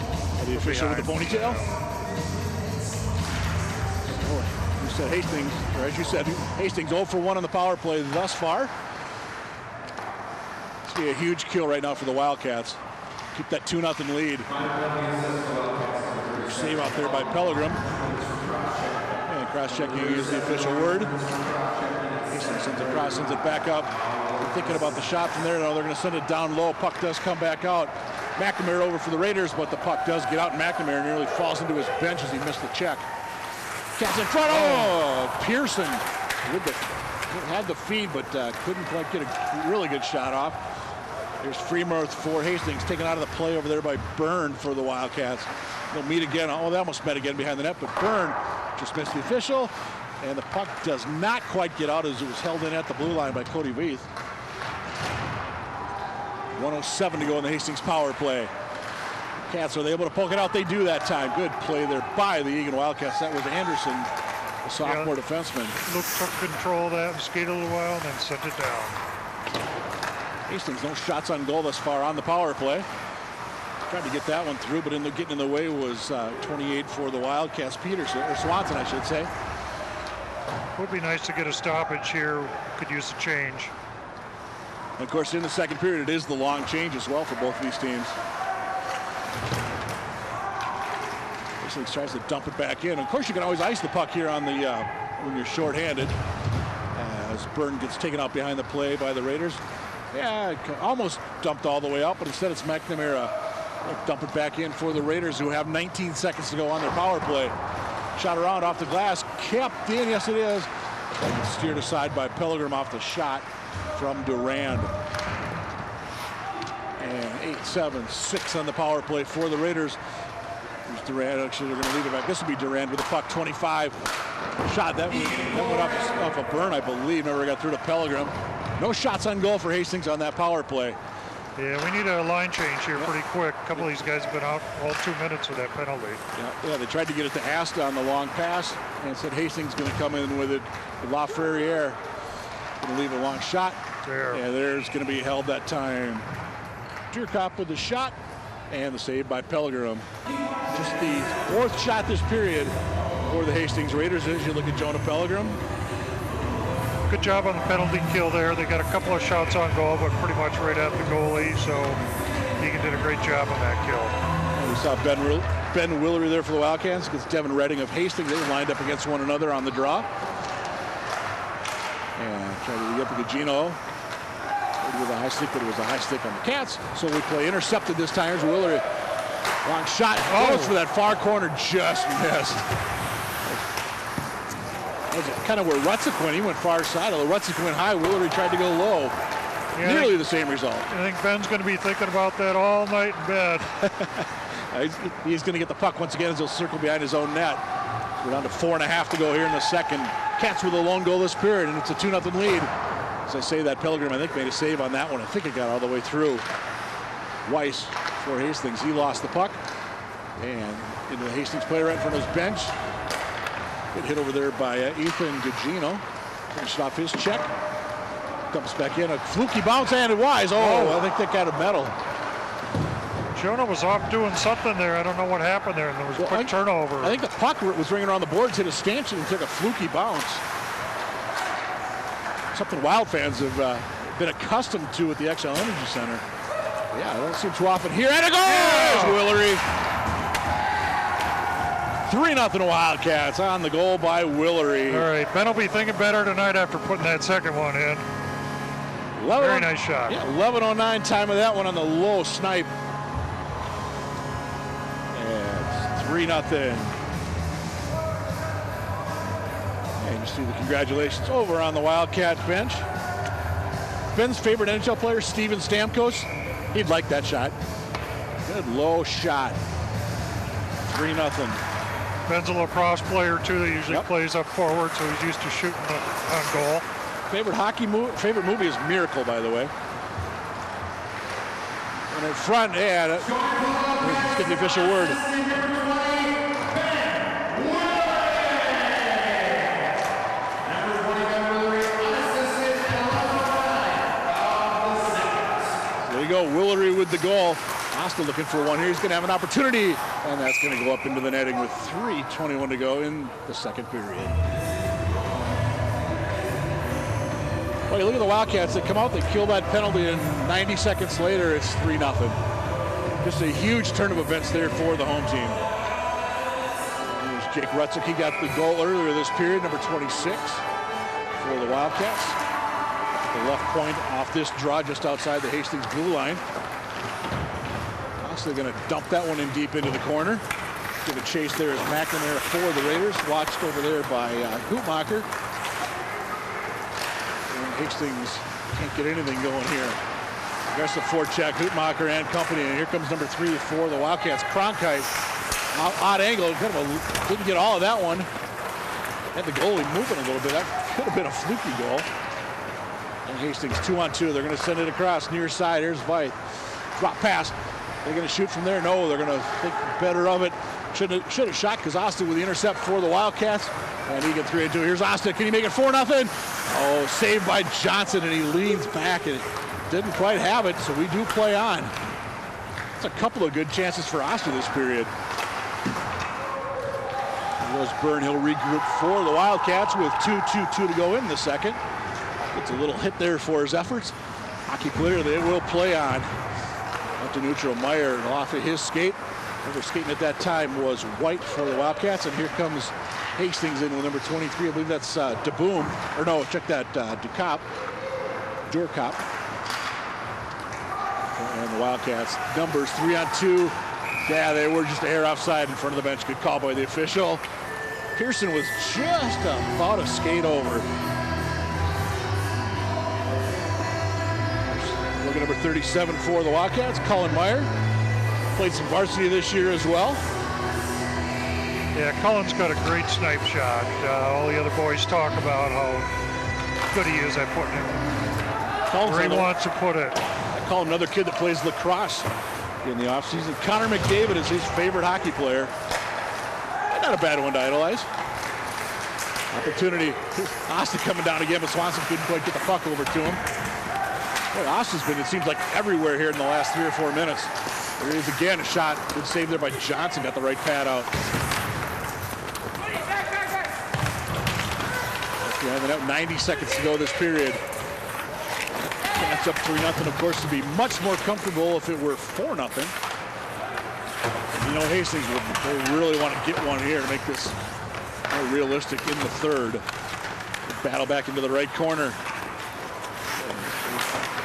official with the ponytail. You said Hastings, or as you said, Hastings 0 for 1 on the power play thus far. It's going to be a huge kill right now for the Wildcats. Keep that 2-0 lead. Save out there by Pellegrim. And cross-checking is the official word. Hastings sends it across, sends it back up. They're thinking about the shot from there. No, they're going to send it down low. Puck does come back out. McNamara over for the Raiders, but the puck does get out. McNamara nearly falls into his bench as he missed the check. Cats in front. Oh, Pearson had the feed, but couldn't quite get a really good shot off. There's Freemuth for Hastings, taken out of the play over there by Byrne for the Wildcats. They'll meet again. Oh, they almost met again behind the net, but Byrne just missed the official, and the puck does not quite get out as it was held in at the blue line by Cody Veith. 1:07 to go in the Hastings power play. Cats, are they able to poke it out? They do that time. Good play there by the Eagan Wildcats. That was Anderson, the sophomore defenseman. Luke took control of that and skated a little while and then sent it down. Hastings, no shots on goal thus far on the power play. Tried to get that one through, but getting in the way was 28 for the Wildcats, Peterson, or Swanson, I should say. Would be nice to get a stoppage here. Could use a change. And of course, in the second period, it is the long change as well for both of these teams. Hastings tries to dump it back in. Of course, you can always ice the puck here on the when you're shorthanded. As Byrne gets taken out behind the play by the Raiders. Yeah, almost dumped all the way out, but instead it's McNamara. Dump it back in for the Raiders, who have 19 seconds to go on their power play. Shot around off the glass, kept in, yes it is. Steered aside by Pellegrim off the shot from Durand. And 8-7-6 on the power play for the Raiders. There's Durand, actually they're going to leave it back. This will be Durand with the puck, 25. Shot, that went off a Byrne, I believe, never got through to Pellegrim. No shots on goal for Hastings on that power play. Yeah, we need a line change here pretty quick. A couple of these guys have been out all 2 minutes with that penalty. Yeah, they tried to get it to Asta on the long pass, and said Hastings going to come in with it. Lafreniere going to leave a long shot. And there's going to be held that time. Durkop with the shot, and the save by Pellegrim. Just the fourth shot this period for the Hastings Raiders as you look at Jonah Pellegrim. good job on the penalty kill there. They got a couple of shots on goal, but pretty much right at the goalie. So Eagan did a great job on that kill. And we saw Ben Willery there for the Wildcats against Devin Redding of Hastings. They lined up against one another on the draw. And tried to get up to Gugino with a high stick, but it was a high stick on the Cats. So we play intercepted this time. Here's Willery. Long shot. Goes for that far corner. Just missed. That's kind of where Rutzik went. He went far side. Although Rutzik went high, Willery tried to go low. Yeah, nearly the same result. I think Ben's going to be thinking about that all night in bed. He's going to get the puck once again as he'll circle behind his own net. We're down to 4.5 to go here in the second. Cats with a lone goal this period, and it's a 2-0 lead. As I say that, Pilgrim, I think, made a save on that one. I think it got all the way through. Weiss for Hastings. He lost the puck. And into the Hastings player right in front of his bench. Good hit over there by Ethan Gugino. Finished off his check. Dumps back in. A fluky bounce handed Wise. I think that got a medal. Jonah was off doing something there. I don't know what happened there. And there was a quick turnover. I think the puck was ringing around the boards, hit a stanchion, and took a fluky bounce. Something Wild fans have been accustomed to at the XL Energy Center. Yeah, I don't see too often here. And a goal! There's Willery. 3-0 Wildcats on the goal by Willery. All right, Ben will be thinking better tonight after putting that second one in. Very nice shot. Yeah, 11:09 time of that one on the low snipe. And it's 3-0. And you see the congratulations over on the Wildcats bench. Ben's favorite NHL player, Steven Stamkos. He'd like that shot. Good low shot. 3-0. Ben's a lacrosse player too. That usually plays up forward, so he's used to shooting on goal. Favorite movie is Miracle, by the way. And in front, let's get the official word. There you go, Willery with the goal. Asta looking for one here. He's going to have an opportunity, and that's going to go up into the netting with 3:21 to go in the second period. Well, you look at the Wildcats. They come out, they kill that penalty, and 90 seconds later, it's 3-0. Just a huge turn of events there for the home team. Here's Jake Rutzik. He got the goal earlier this period, number 26 for the Wildcats. The left point off this draw just outside the Hastings blue line. They're going to dump that one in deep into the corner. Give a chase there as McNamara for the Raiders. Watched over there by Hoopmacher. And Hastings can't get anything going here. Aggressive forecheck, Hoopmacher and company. And here comes number 3 for the Wildcats. Cronkite, odd angle. Didn't get all of that one. Had the goalie moving a little bit. That could have been a fluky goal. And Hastings 2-on-2. They're going to send it across near side. Here's Veit. Drop pass. They're going to shoot from there. No, they're going to think better of it. Should have shot because Austin with the intercept for the Wildcats. And Eagan 3-2. Here's Austin. Can he make it 4-0? Oh, saved by Johnson, and he leans back and didn't quite have it. So we do play on. That's a couple of good chances for Austin this period. There goes Byrne. He'll regroup for the Wildcats with 2:22 to go in the second. Gets a little hit there for his efforts. Hockey player, they will play on. Up to neutral, Meyer off of his skate. Over skating at that time was White for the Wildcats, and here comes Hastings in with number 23. I believe that's DeBoom. Or no, check that, Durkop. And the Wildcats numbers 3-on-2. Yeah, they were just a hair offside in front of the bench. Good call by the official. Pearson was just about a skate over. Look at number 37 for the Wildcats, Colin Meyer. Played some varsity this year as well. Yeah, Colin's got a great snipe shot. All the other boys talk about how good he is at putting it where he wants to put it. I call him another kid that plays lacrosse in the offseason. Connor McDavid is his favorite hockey player. Not a bad one to idolize. Opportunity. Austin coming down again, but Swanson couldn't quite get the puck over to him. Boy, Austin's been, it seems like, everywhere here in the last 3 or 4 minutes. There is again a shot. Good save there by Johnson. Got the right pad out. Yeah, then 90 seconds to go this period. Cats up 3-0, of course, to be much more comfortable if it were 4-0. You know, Hastings they really want to get one here to make this more realistic in the third. Battle back into the right corner.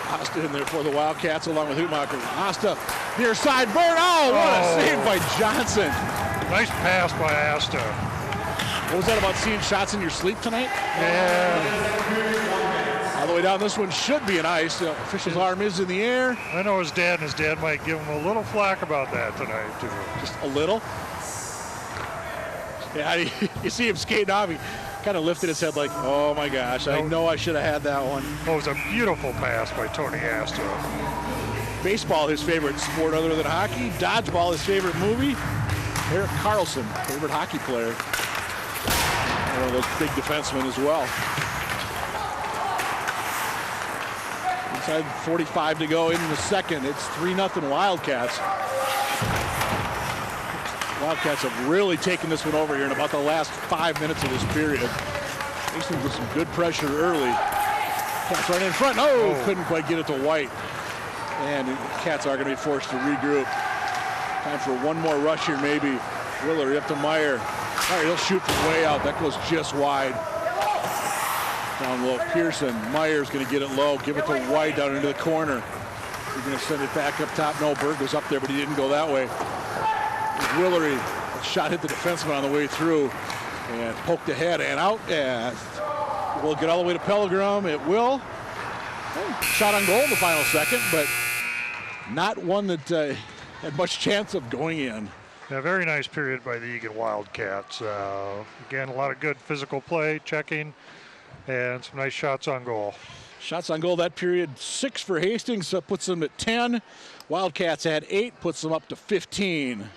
Asta in there for the Wildcats along with Hootmacher. Asta near side burn. Oh, what a save by Johnson. Nice pass by Asta. What was that about seeing shots in your sleep tonight? Yeah. All the way down, this one should be an ice. The official's arm is in the air. I know his dad might give him a little flack about that tonight, too. Just a little? Yeah, you see him skating off. He kind of lifted his head like, oh my gosh, I know I should have had that one. Oh, it was a beautiful pass by Tony Asta. Baseball, his favorite sport other than hockey. Dodgeball, his favorite movie. Erik Karlsson, favorite hockey player. One of those big defensemen as well. Inside 45 to go in the second. It's 3-0 Wildcats. Wildcats have really taken this one over here in about the last 5 minutes of this period. Hastings with some good pressure early. Cats right in front. Oh, couldn't quite get it to White. And the Cats are going to be forced to regroup. Time for one more rush here, maybe. Willery up to Meyer. All right, he'll shoot from way out. That goes just wide. Down low, Pearson. Meyer's going to get it low. Give it to White down into the corner. He's going to send it back up top. No, Berg was up there, but he didn't go that way. Willery, shot hit the defenseman on the way through and poked ahead and out. And we'll get all the way to Pellegrim. It will. Shot on goal in the final second, but not one that had much chance of going in. Yeah, very nice period by the Eagan Wildcats. Again, a lot of good physical play, checking, and some nice shots on goal. Shots on goal that period, 6 for Hastings, puts them at 10. Wildcats had 8, puts them up to 15.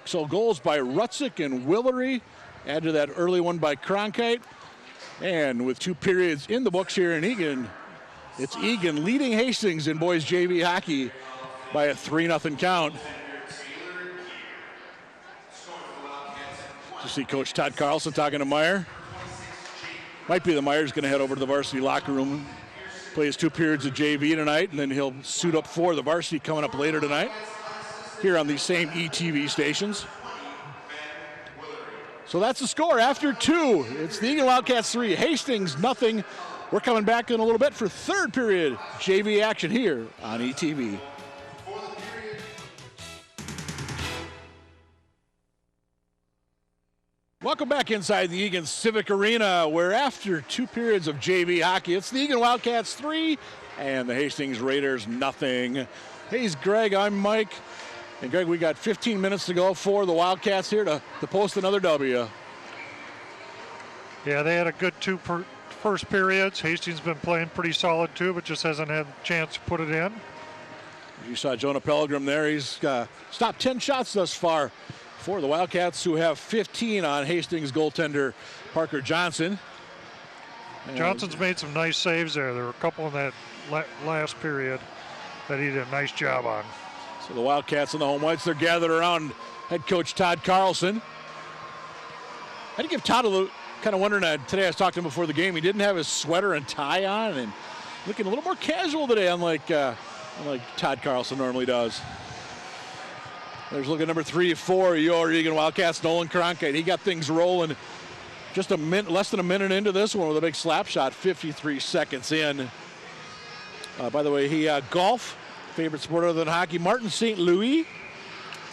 So goals by Rutzik and Willery. Add to that early one by Cronkite. And with 2 periods in the books here in Eagan, it's Eagan leading Hastings in boys JV hockey by a 3-0 count. You see Coach Todd Carlson talking to Meyer. Might be the Meyer's going to head over to the varsity locker room, play his 2 periods of JV tonight, and then he'll suit up for the varsity coming up later tonight here on these same ETV stations. So that's the score after 2. It's the Eagan Wildcats 3, Hastings nothing. We're coming back in a little bit for 3rd period JV action here on ETV. Welcome back inside the Eagan Civic Arena, where after 2 periods of JV hockey, it's the Eagan Wildcats 3 and the Hastings Raiders nothing. Hey, he's Greg, I'm Mike. And Greg, we got 15 minutes to go for the Wildcats here to post another W. Yeah, they had a good 2 first periods. Hastings been playing pretty solid too, but just hasn't had a chance to put it in. You saw Jonah Pellegrim there. He's stopped 10 shots thus far for the Wildcats, who have 15 on Hastings goaltender Parker Johnson. And Johnson's made some nice saves there. There were a couple in that last period that he did a nice job on. So the Wildcats and the home whites, they're gathered around head coach Todd Carlson. I had to give Todd a little, kind of wondering, today I was talking to him before the game, he didn't have his sweater and tie on and looking a little more casual today, unlike Todd Carlson normally does. There's looking number 3 for your Eagan Wildcats, Nolan Cronkite. He got things rolling just less than a minute into this one with a big slap shot, 53 seconds in. By the way, he golf, favorite sport other than hockey, Martin St. Louis,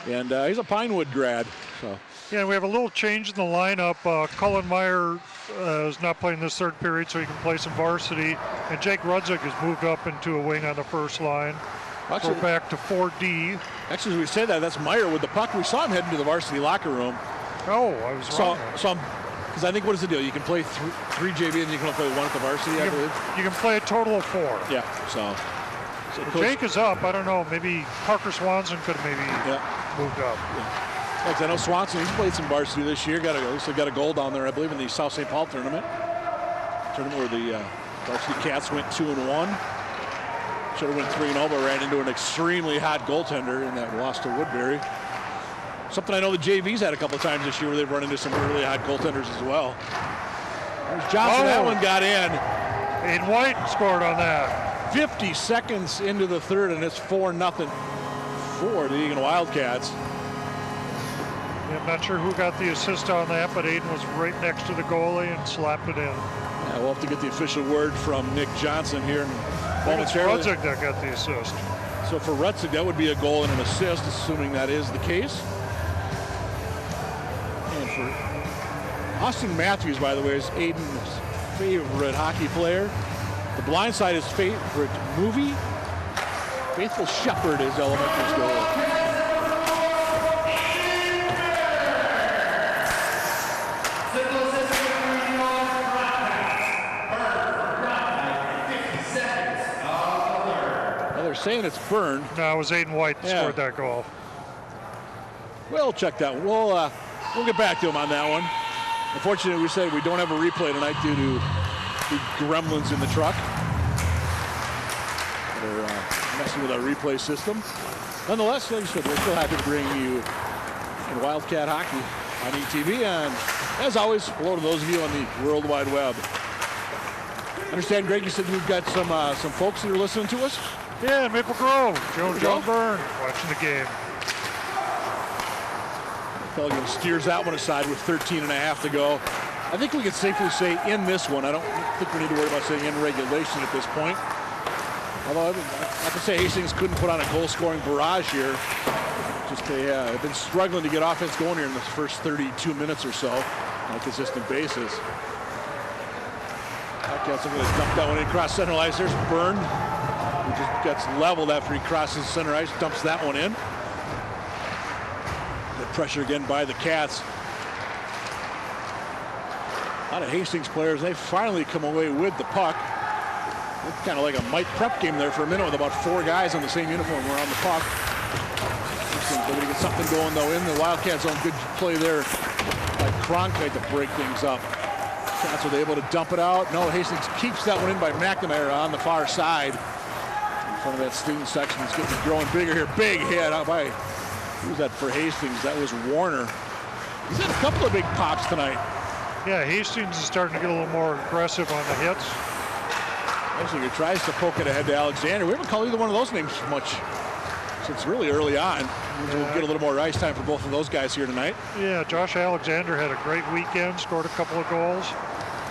and he's a Pinewood grad. So. Yeah, we have a little change in the lineup. Cullen Meyer is not playing this 3rd period, so he can play some varsity, and Jake Rudzik has moved up into a wing on the first line. Actually, we're back to 4D. Actually, as we say that, that's Meyer with the puck. We saw him heading to the varsity locker room. Oh, I was wrong. Because I think, what is the deal? You can play 3 JV and you can only play 1 at the varsity, I believe. You can play a total of 4. Yeah, so Jake is up. I don't know. Maybe Parker Swanson could have maybe moved up. Yeah. Like I know Swanson, he's played some varsity this year. Got a goal down there, I believe, in the South St. Paul tournament where the varsity Cats went 2-1. Should have went 3-0, but ran into an extremely hot goaltender in that loss to Woodbury. Something I know the JV's had a couple of times this year where they've run into some really hot goaltenders as well. There's Johnson, that one got in. Aiden White scored on that. 50 seconds into the third, and it's 4-0 for the Eagan Wildcats. Yeah, I'm not sure who got the assist on that, but Aiden was right next to the goalie and slapped it in. Yeah, we'll have to get the official word from Nick Johnson here in momentarily. It's Rutzig that got the assist. So for Rutzig, that would be a goal and an assist, assuming that is the case. And for Austin Matthews, by the way, is Aiden's favorite hockey player. The blind side is favorite movie. Faithful Shepherd is Elementary's goal. Well, they're saying it's Byrne. No, it was Aiden White that scored that goal. We'll check that one. We'll get back to him on that one. Unfortunately, we said we don't have a replay tonight due to the gremlins in the truck. They're messing with our replay system. Nonetheless, like I said, we're still happy to bring you in Wildcat hockey on ETV. And as always, hello to those of you on the World Wide Web. I understand, Greg, you said you've got some folks that are listening to us? Yeah, Maple Grove. John Byrne watching the game. Pelican steers that one aside with 13.5 to go. I think we can safely say in this one, I don't think we need to worry about saying in regulation at this point. Although I have to say Hastings couldn't put on a goal-scoring barrage here. Just they have been struggling to get offense going here in the first 32 minutes or so on a consistent basis. Wildcats are going to dump that one in across center ice. There's Byrne, who just gets leveled after he crosses center ice, dumps that one in. Good pressure again by the Cats. A lot of Hastings players, they finally come away with the puck. It's kind of like a Mike prep game there for a minute with about 4 guys on the same uniform around the puck. They're going to get something going though in the Wildcats zone. Good play there by Cronkite to break things up. Cats are able to dump it out. No, Hastings keeps that one in by McNamara on the far side. In front of that student section, it's getting growing bigger here. Big hit out by, who was that for Hastings? That was Warner. He's had a couple of big pops tonight. Yeah, Hastings is starting to get a little more aggressive on the hits. He tries to poke it ahead to Alexander. We haven't called either one of those names much since really early on. We'll get a little more ice time for both of those guys here tonight. Yeah, Josh Alexander had a great weekend, scored a couple of goals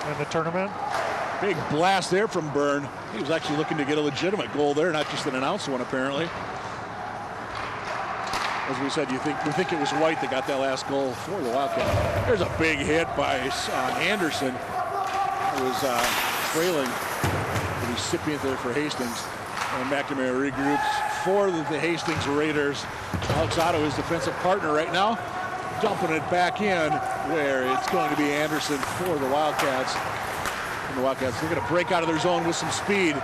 in the tournament. Big blast there from Byrne. He was actually looking to get a legitimate goal there, not just an announced one apparently. As we said, we think it was White that got that last goal for the Wildcats. There's a big hit by Anderson. It was trailing the recipient there for Hastings. And McNamara regroups for the Hastings Raiders. Alex Otto, his defensive partner right now, dumping it back in where it's going to be Anderson for the Wildcats. And the Wildcats, they're going to break out of their zone with some speed.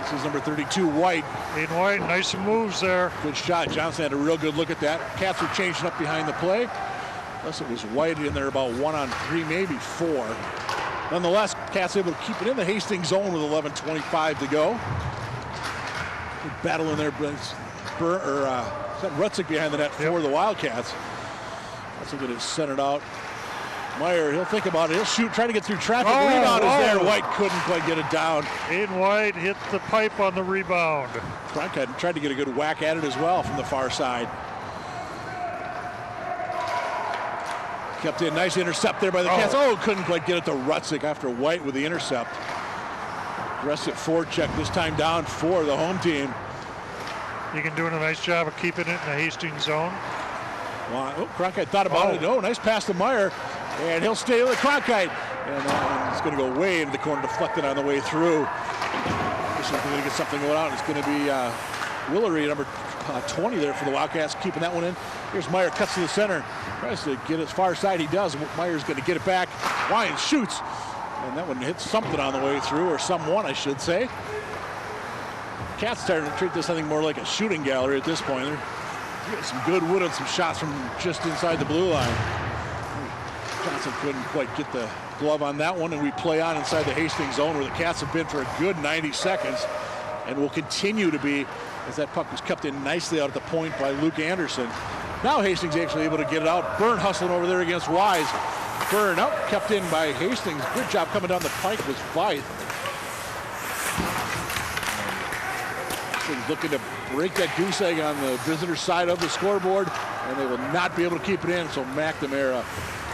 This is number 32, White. Aiden White, nice moves there. Good shot. Johnson had a real good look at that. Cats are changing up behind the play. Unless it was White in there about 1-on-3, maybe 4. Nonetheless, Cats able to keep it in the Hastings zone with 11:25 to go. Good battle in there, Rutzig behind the net for the Wildcats. That's a good centered out. Meyer, he'll think about it. He'll shoot, try to get through traffic. Rebound is there. White couldn't quite get it down. Aiden White hit the pipe on the rebound. Cronkite tried to get a good whack at it as well from the far side. Kept in, nice intercept there by the Cats. Couldn't quite get it to Rutzig after White with the intercept. Aggressive forecheck this time down for the home team. Eagan doing a nice job of keeping it in the Hastings zone. Well, Cronkite thought about it. Nice pass to Meyer. And he'll stay with Cronkite. And it's going to go way into the corner, deflected on the way through. This is going to get something going on. It's going to be Willery, number 20 there for the Wildcats, keeping that one in. Here's Meyer, cuts to the center. Tries to get it far side. He does. Meyer's going to get it back. Wyan shoots. And that one hits something on the way through, or someone, I should say. Cats starting to treat this, I think, more like a shooting gallery at this point. They're getting some good wood on some shots from just inside the blue line. Johnson couldn't quite get the glove on that one, and we play on inside the Hastings zone where the Cats have been for a good 90 seconds and will continue to be as that puck was kept in nicely out at the point by Luke Anderson. Now Hastings actually able to get it out. Byrne hustling over there against Wise. Burn out, kept in by Hastings. Good job coming down the pike was Vythe. Hastings looking to break that goose egg on the visitor side of the scoreboard, and they will not be able to keep it in. So McNamara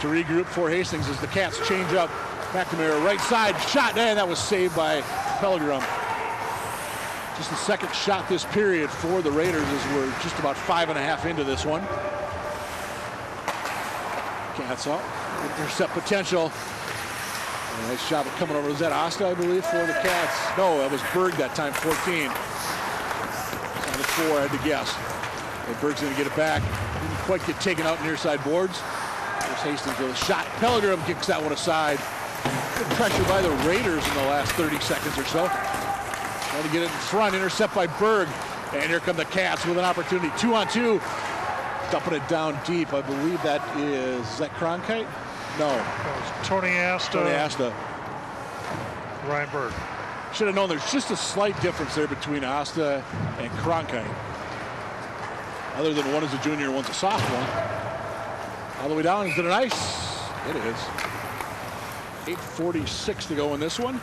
to regroup for Hastings as the Cats change up. McNamara right side shot, and that was saved by Pellegrim. Just the second shot this period for the Raiders as we're just about 5.5 into this one. Cats up, intercept potential. And nice job of coming over. Was that Asta, I believe, for the Cats? No, that was Berg that time, 14. On the 4, I had to guess. And Berg's going to get it back. Didn't quite get taken out near side boards. There's Hastings with a shot. Pellegrim kicks that one aside. Good pressure by the Raiders in the last 30 seconds or so. Trying to get it in front, intercept by Berg. And here come the Cats with an opportunity. 2-on-2. Dumping it down deep. I believe that is that Cronkite? No. Tony Asta. Tony Asta. Ryan Berg. Should have known there's just a slight difference there between Asta and Cronkite. Other than one is a junior and one's a sophomore. All the way down. Is it an ice? It is. 8:46 to go in this one.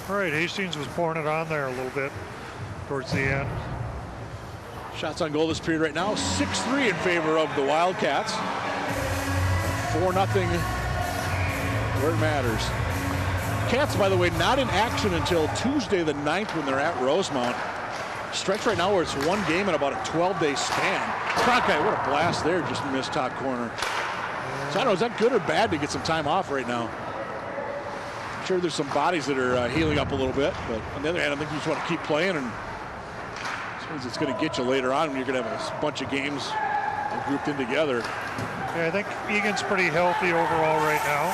All right, Hastings was pouring it on there a little bit towards the end. Shots on goal this period right now. 6-3 in favor of the Wildcats. 4-0 where it matters. Cats, by the way, not in action until Tuesday the 9th when they're at Rosemount. Stretch right now where it's one game in about a 12-day span. Cronkite, what a blast there, just missed top corner. So I don't know, is that good or bad to get some time off right now? I'm sure there's some bodies that are healing up a little bit, but on the other hand, I think you just want to keep playing, and it's going to get you later on when you're going to have a bunch of games grouped in together. Yeah, I think Eagan's pretty healthy overall right now.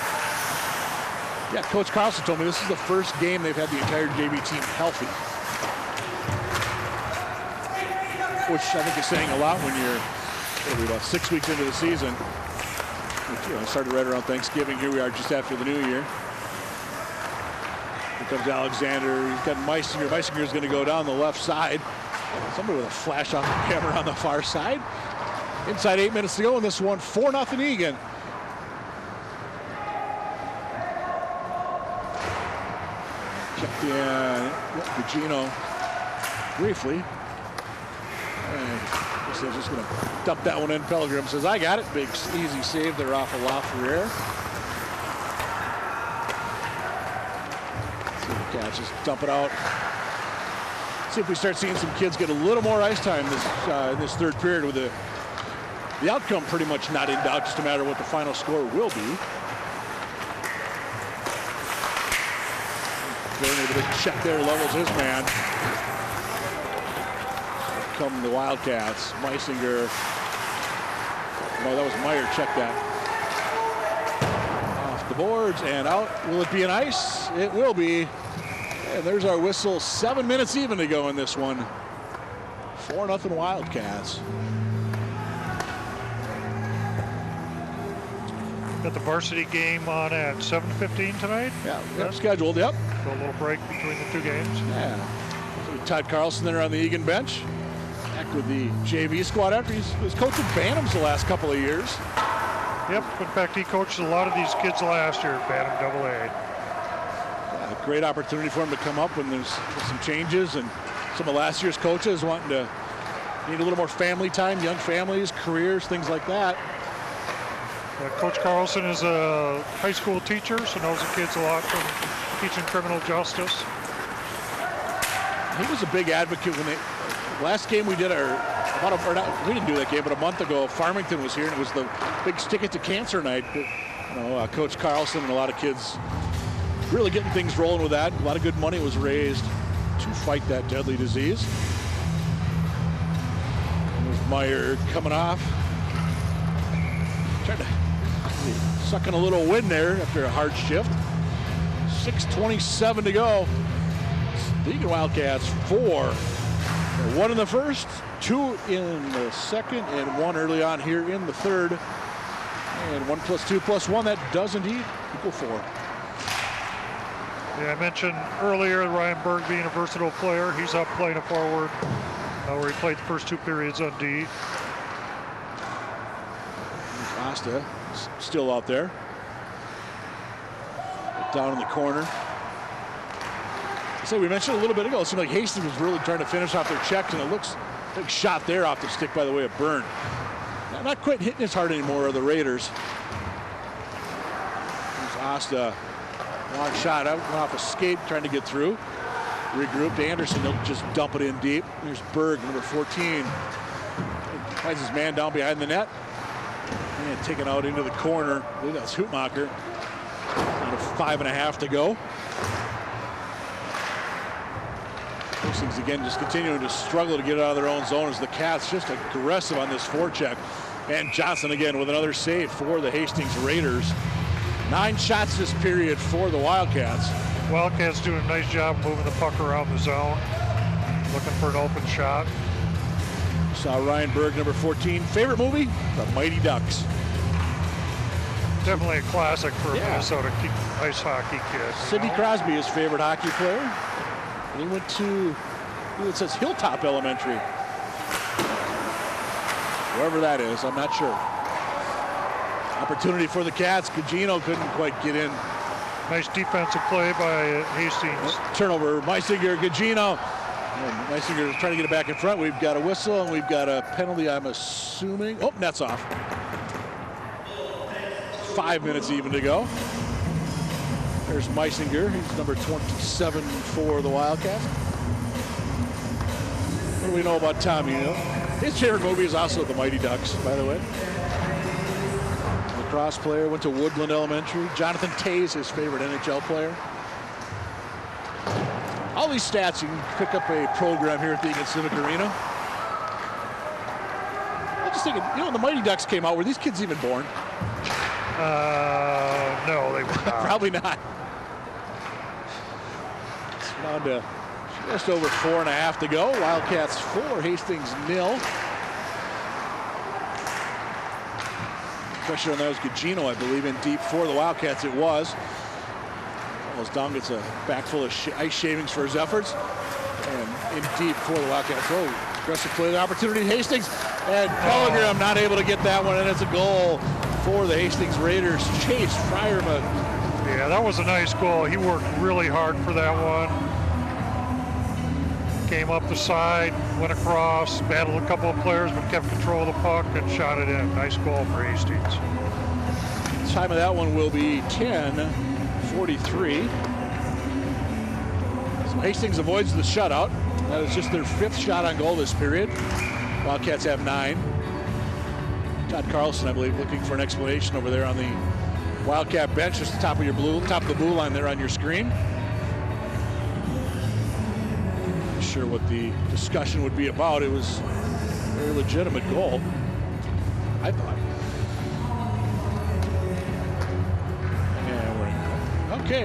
Yeah, Coach Carlson told me this is the first game they've had the entire JV team healthy. Which I think is saying a lot when you're about 6 weeks into the season. Which, started right around Thanksgiving. Here we are just after the new year. Here comes Alexander. He's got Meisinger. Meisinger is going to go down the left side. Somebody with a flash on the camera on the far side. Inside 8 minutes to go in this one. 4-0 Eagan. Checked in Gugino briefly. And they're just going to dump that one in. Pellegrim says, I got it. Big, easy save there off of LaFerriere. See the Cats just dump it out. See if we start seeing some kids get a little more ice time in this third period with the outcome pretty much not in doubt, just a matter of what the final score will be. Garner with a big check there, levels his man. Come the Wildcats. Meisinger. No, that was Meyer. Check that. Off the boards and out. Will it be an ice? It will be. And there's our whistle. 7 minutes even to go in this one. 4-0 Wildcats. Got the varsity game on at 7:15 tonight. Yeah, yep, scheduled. Yep. So a little break between the two games. Yeah. So Todd Carlson there on the Eagan bench. Back with the JV squad after he was coaching Bantams the last couple of years. Yep. In fact, he coached a lot of these kids last year at Bantam AA. Yeah, great opportunity for him to come up when there's some changes, and some of last year's coaches wanting to need a little more family time, young families, careers, things like that. Coach Carlson is a high school teacher, so knows the kids a lot from teaching criminal justice. He was a big advocate when last game we did we didn't do that game, but a month ago, Farmington was here, and it was the big Stick It to Cancer night. But, Coach Carlson and a lot of kids really getting things rolling with that. A lot of good money was raised to fight that deadly disease. And there's Meyer coming off. Trying to sucking a little wind there after a hard shift. 6:27 to go. The Eagan Wildcats 4. 1 in the first, 2 in the second, and 1 early on here in the third. And 1 + 2 + 1, that does indeed equal 4. Yeah, I mentioned earlier Ryan Berg being a versatile player. He's up playing a forward where he played the first 2 periods on D. Asta still out there. down in the corner. So we mentioned a little bit ago, it seemed like Hastings was really trying to finish off their checks, and it looks like a shot there off the stick by the way of Byrne. Not quite hitting as hard anymore are the Raiders. There's Asta. Long shot out, went off a skate, trying to get through. Regrouped. Anderson, they'll just dump it in deep. There's Berg, number 14. Finds his man down behind the net. And taken out into the corner. I believe that's Hootmacher. Down to 5.5 to go. Hastings again just continuing to struggle to get out of their own zone as the Cats just aggressive on this forecheck. And Johnson again with another save for the Hastings Raiders. 9 shots this period for the Wildcats. Wildcats doing a nice job moving the puck around the zone, looking for an open shot. Saw Ryan Berg, number 14. Favorite movie? The Mighty Ducks. Definitely a classic for a Minnesota ice hockey kid. Sidney Crosby, his favorite hockey player. And he went to, it says Hilltop Elementary. Wherever that is, I'm not sure. Opportunity for the Cats. Gugino couldn't quite get in. Nice defensive play by Hastings. Turnover, Meisinger, Gugino. Meisinger is trying to get it back in front. We've got a whistle and we've got a penalty, I'm assuming. Oh, net's off. 5 minutes even to go. There's Meisinger. He's number 27 for the Wildcats. What do we know about Tommy? You know? His favorite movie is also The Mighty Ducks, by the way. Lacrosse player, went to Woodland Elementary. Jonathan Tays, his favorite NHL player. All these stats, you can pick up a program here at the Eagan Civic Arena. I'm just thinking, you know, the Mighty Ducks came out. Were these kids even born? No, they were not. Probably not. It's down to just over 4.5 to go. Wildcats 4, Hastings 0. Pressure on that was Gugino, I believe, in deep for the Wildcats. It was. Almost down, gets a back full of ice shavings for his efforts. And in deep for the Wildcats. Oh, aggressive play, the opportunity, Hastings. And Pellegrim not able to get that one, and it's a goal for the Hastings Raiders. Chase Fryerman. Yeah, that was a nice goal. He worked really hard for that one. Came up the side, went across, battled a couple of players, but kept control of the puck and shot it in. Nice goal for Hastings. Time of that one will be 10:43. So Hastings avoids the shutout. That is just their 5th shot on goal this period. Wildcats have 9. Todd Carlson, I believe, looking for an explanation over there on the Wildcat bench, just the top of the blue line there on your screen. Not sure what the discussion would be about. It was a very legitimate goal, I thought. Yeah, okay,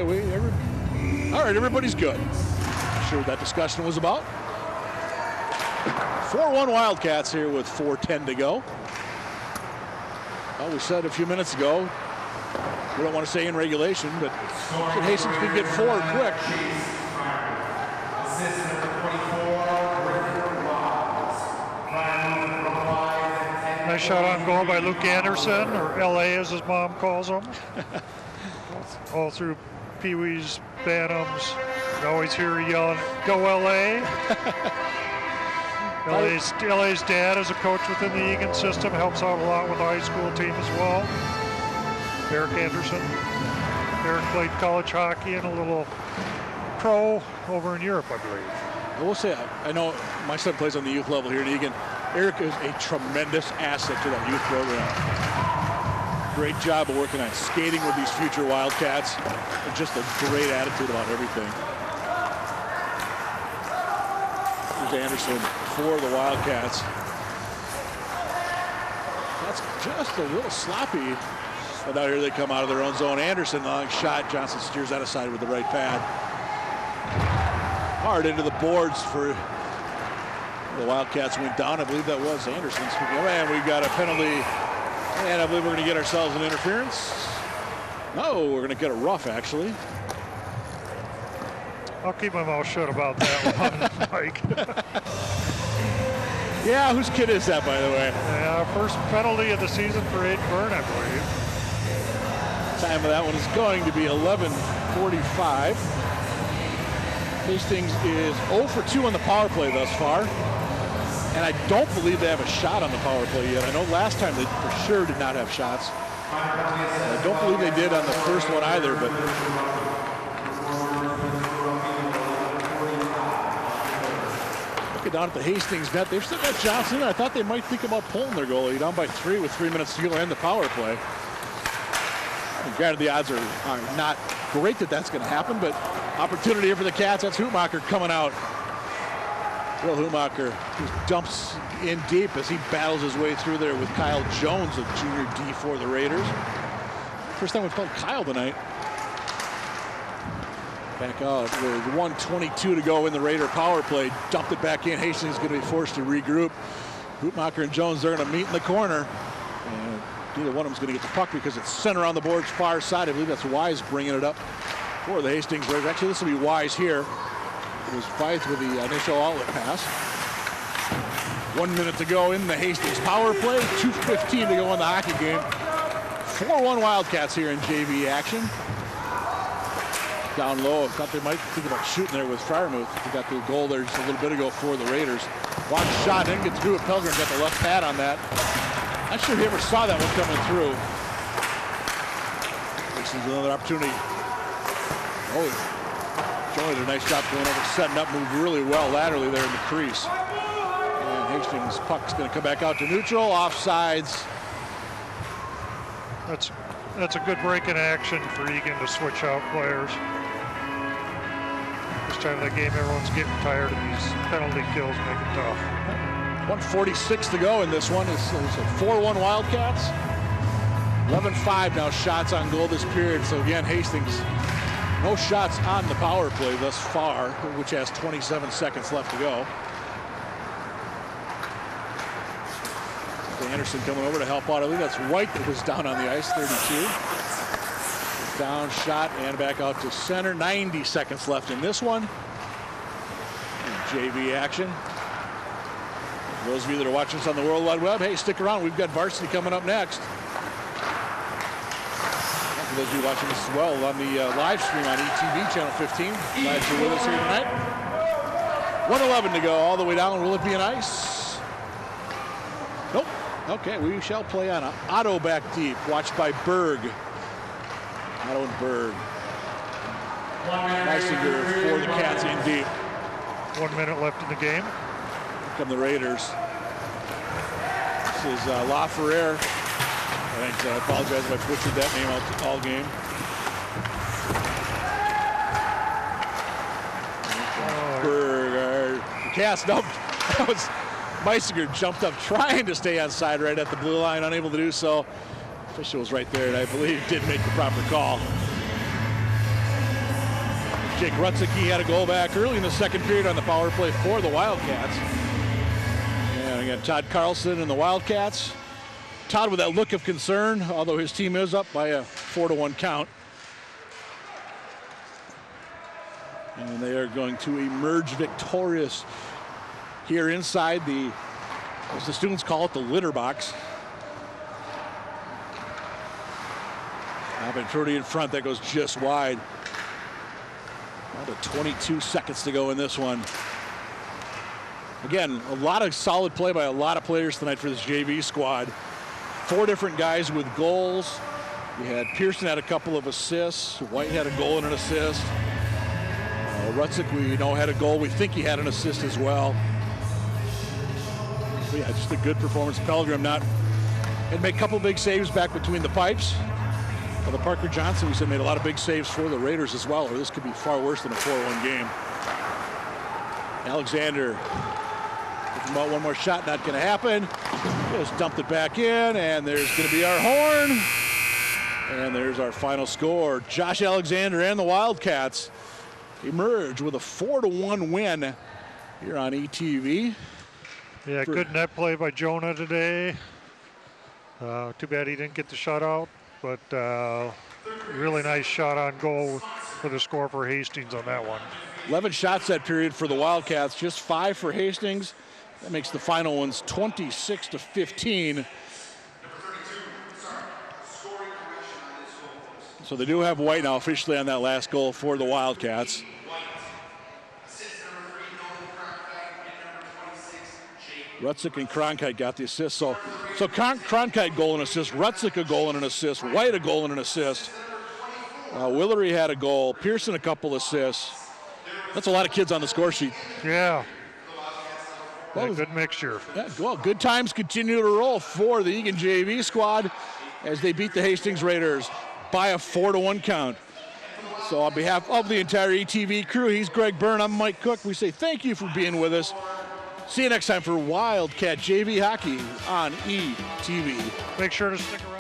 all right, everybody's good. Not sure what that discussion was about. 4-1 Wildcats here with 4:10 to go. Well, we said a few minutes ago, we don't want to say in regulation, but Hastings could get 4 quick. Nice shot on goal by Luke Anderson, or LA as his mom calls him. All through Pee Wee's Bantams. You always hear her yelling, "Go LA!" LA's dad is a coach within the Eagan system, helps out a lot with the high school team as well. Eric Anderson. Eric played college hockey and a little pro over in Europe, I believe. I will say, I know my son plays on the youth level here in Eagan. Eric is a tremendous asset to that youth program. Great job of working on skating with these future Wildcats, and just a great attitude about everything. Here's Anderson for the Wildcats. That's just a little sloppy. But now here they come out of their own zone. Anderson, long shot. Johnson steers that aside with the right pad. Hard into the boards for the Wildcats went down. I believe that was Anderson. And we got a penalty. And I believe we're going to get ourselves an interference. No, we're going to get a rough, actually. I'll keep my mouth shut about that one, Mike. Yeah, whose kid is that, by the way? Yeah, first penalty of the season for Aiden Byrne, I believe. Time of that one is going to be 11:45. Hastings is 0 for 2 on the power play thus far. And I don't believe they have a shot on the power play yet. I know last time they for sure did not have shots. I don't believe they did on the first one either, but looking down at the Hastings net, they've still got Johnson. I thought they might think about pulling their goalie down by 3 with 3 minutes to go and the power play. And granted, the odds are not great that that's going to happen, but opportunity here for the Cats. That's Hoopmacher coming out. Will Hoopmacher just dumps in deep as he battles his way through there with Kyle Jones, a junior D for the Raiders. First time we've called Kyle tonight. Back out with 1:22 to go in the Raider power play. Dumped it back in. Hastings is going to be forced to regroup. Hoopmacher and Jones are going to meet in the corner. And neither one of them is going to get the puck because it's center on the board's far side. I believe that's Wise bringing it up for the Hastings Raiders. Actually, this will be Wise here. It was Fife with the initial outlet pass. 1 minute to go in the Hastings power play. 2:15 to go in the hockey game. 4-1 Wildcats here in JV action. Down low, I thought they might think about shooting there with Fryermuth. They got the goal there just a little bit ago for the Raiders. Watch shot, didn't get through it. Pelgrim got the left pad on that. Not sure he ever saw that one coming through. This is another opportunity. Oh, Joey did a nice job going over, setting up, moved really well laterally there in the crease. And Hastings' puck's going to come back out to neutral, offsides. That's a good break in action for Eagan to switch out players. This time of the game, everyone's getting tired of these penalty kills, make it tough. 1:46 to go in this one. It's a 4-1 Wildcats. 11-5 now shots on goal this period. So again, Hastings, no shots on the power play thus far, which has 27 seconds left to go. Anderson coming over to help out. I believe that's White that was down on the ice, 32. Down, shot, and back out to center. 90 seconds left in this one. JV action. For those of you that are watching us on the World Wide Web, hey, stick around. We've got varsity coming up next. And for those of you watching this as well on the live stream on ETV channel 15, glad you're with us here tonight. 1:11 to go, all the way down. Will it be an ice? Nope. Okay, we shall play on Otto back deep, watched by Berg. Otto and Berg. Meisinger for the Cats in deep. 1 minute left in the game. Here come the Raiders. This is LaFerrere. I apologize if I butchered that name out all game. Berg. Cats, nope. That was Meisinger jumped up trying to stay onside right at the blue line, unable to do so. Official was right there and I believe did make the proper call. Jake Rutzicki had a goal back early in the second period on the power play for the Wildcats. And again, Todd Carlson and the Wildcats. Todd with that look of concern, although his team is up by a 4-1 count. And they are going to emerge victorious here inside the, as the students call it, the litter box. Venturity in front, that goes just wide. Down to 22 seconds to go in this one. Again, a lot of solid play by a lot of players tonight for this JV squad. 4 different guys with goals. We had Pearson had a couple of assists. White had a goal and an assist. Rutzik, we know, had a goal. We think he had an assist as well. But yeah, just a good performance. Pelgrim had made a couple big saves back between the pipes. The Parker Johnson, we said, made a lot of big saves for the Raiders as well, or this could be far worse than a 4-1 game. Alexander, thinking about one more shot, not going to happen. Just dumped it back in, and there's going to be our horn. And there's our final score. Josh Alexander and the Wildcats emerge with a 4-1 win here on ETV. Yeah, good net play by Jonah today. Too bad he didn't get the shutout. But really nice shot on goal for the score for Hastings on that one. 11 shots that period for the Wildcats, just 5 for Hastings. That makes the final ones 26-15. So they do have White now officially on that last goal for the Wildcats. Rutzik and Cronkite got the assist. So Cronkite goal and assist, Rutzik a goal and an assist, White a goal and an assist. Willery had a goal, Pearson a couple assists. That's a lot of kids on the score sheet. Yeah. Well, good mixture. Yeah, well, good times continue to roll for the Eagan JV squad as they beat the Hastings Raiders by a 4-1 count. So on behalf of the entire ETV crew, he's Greg Byrne, I'm Mike Cook. We say thank you for being with us. See you next time for Wildcat JV Hockey on ETV. Make sure to stick around.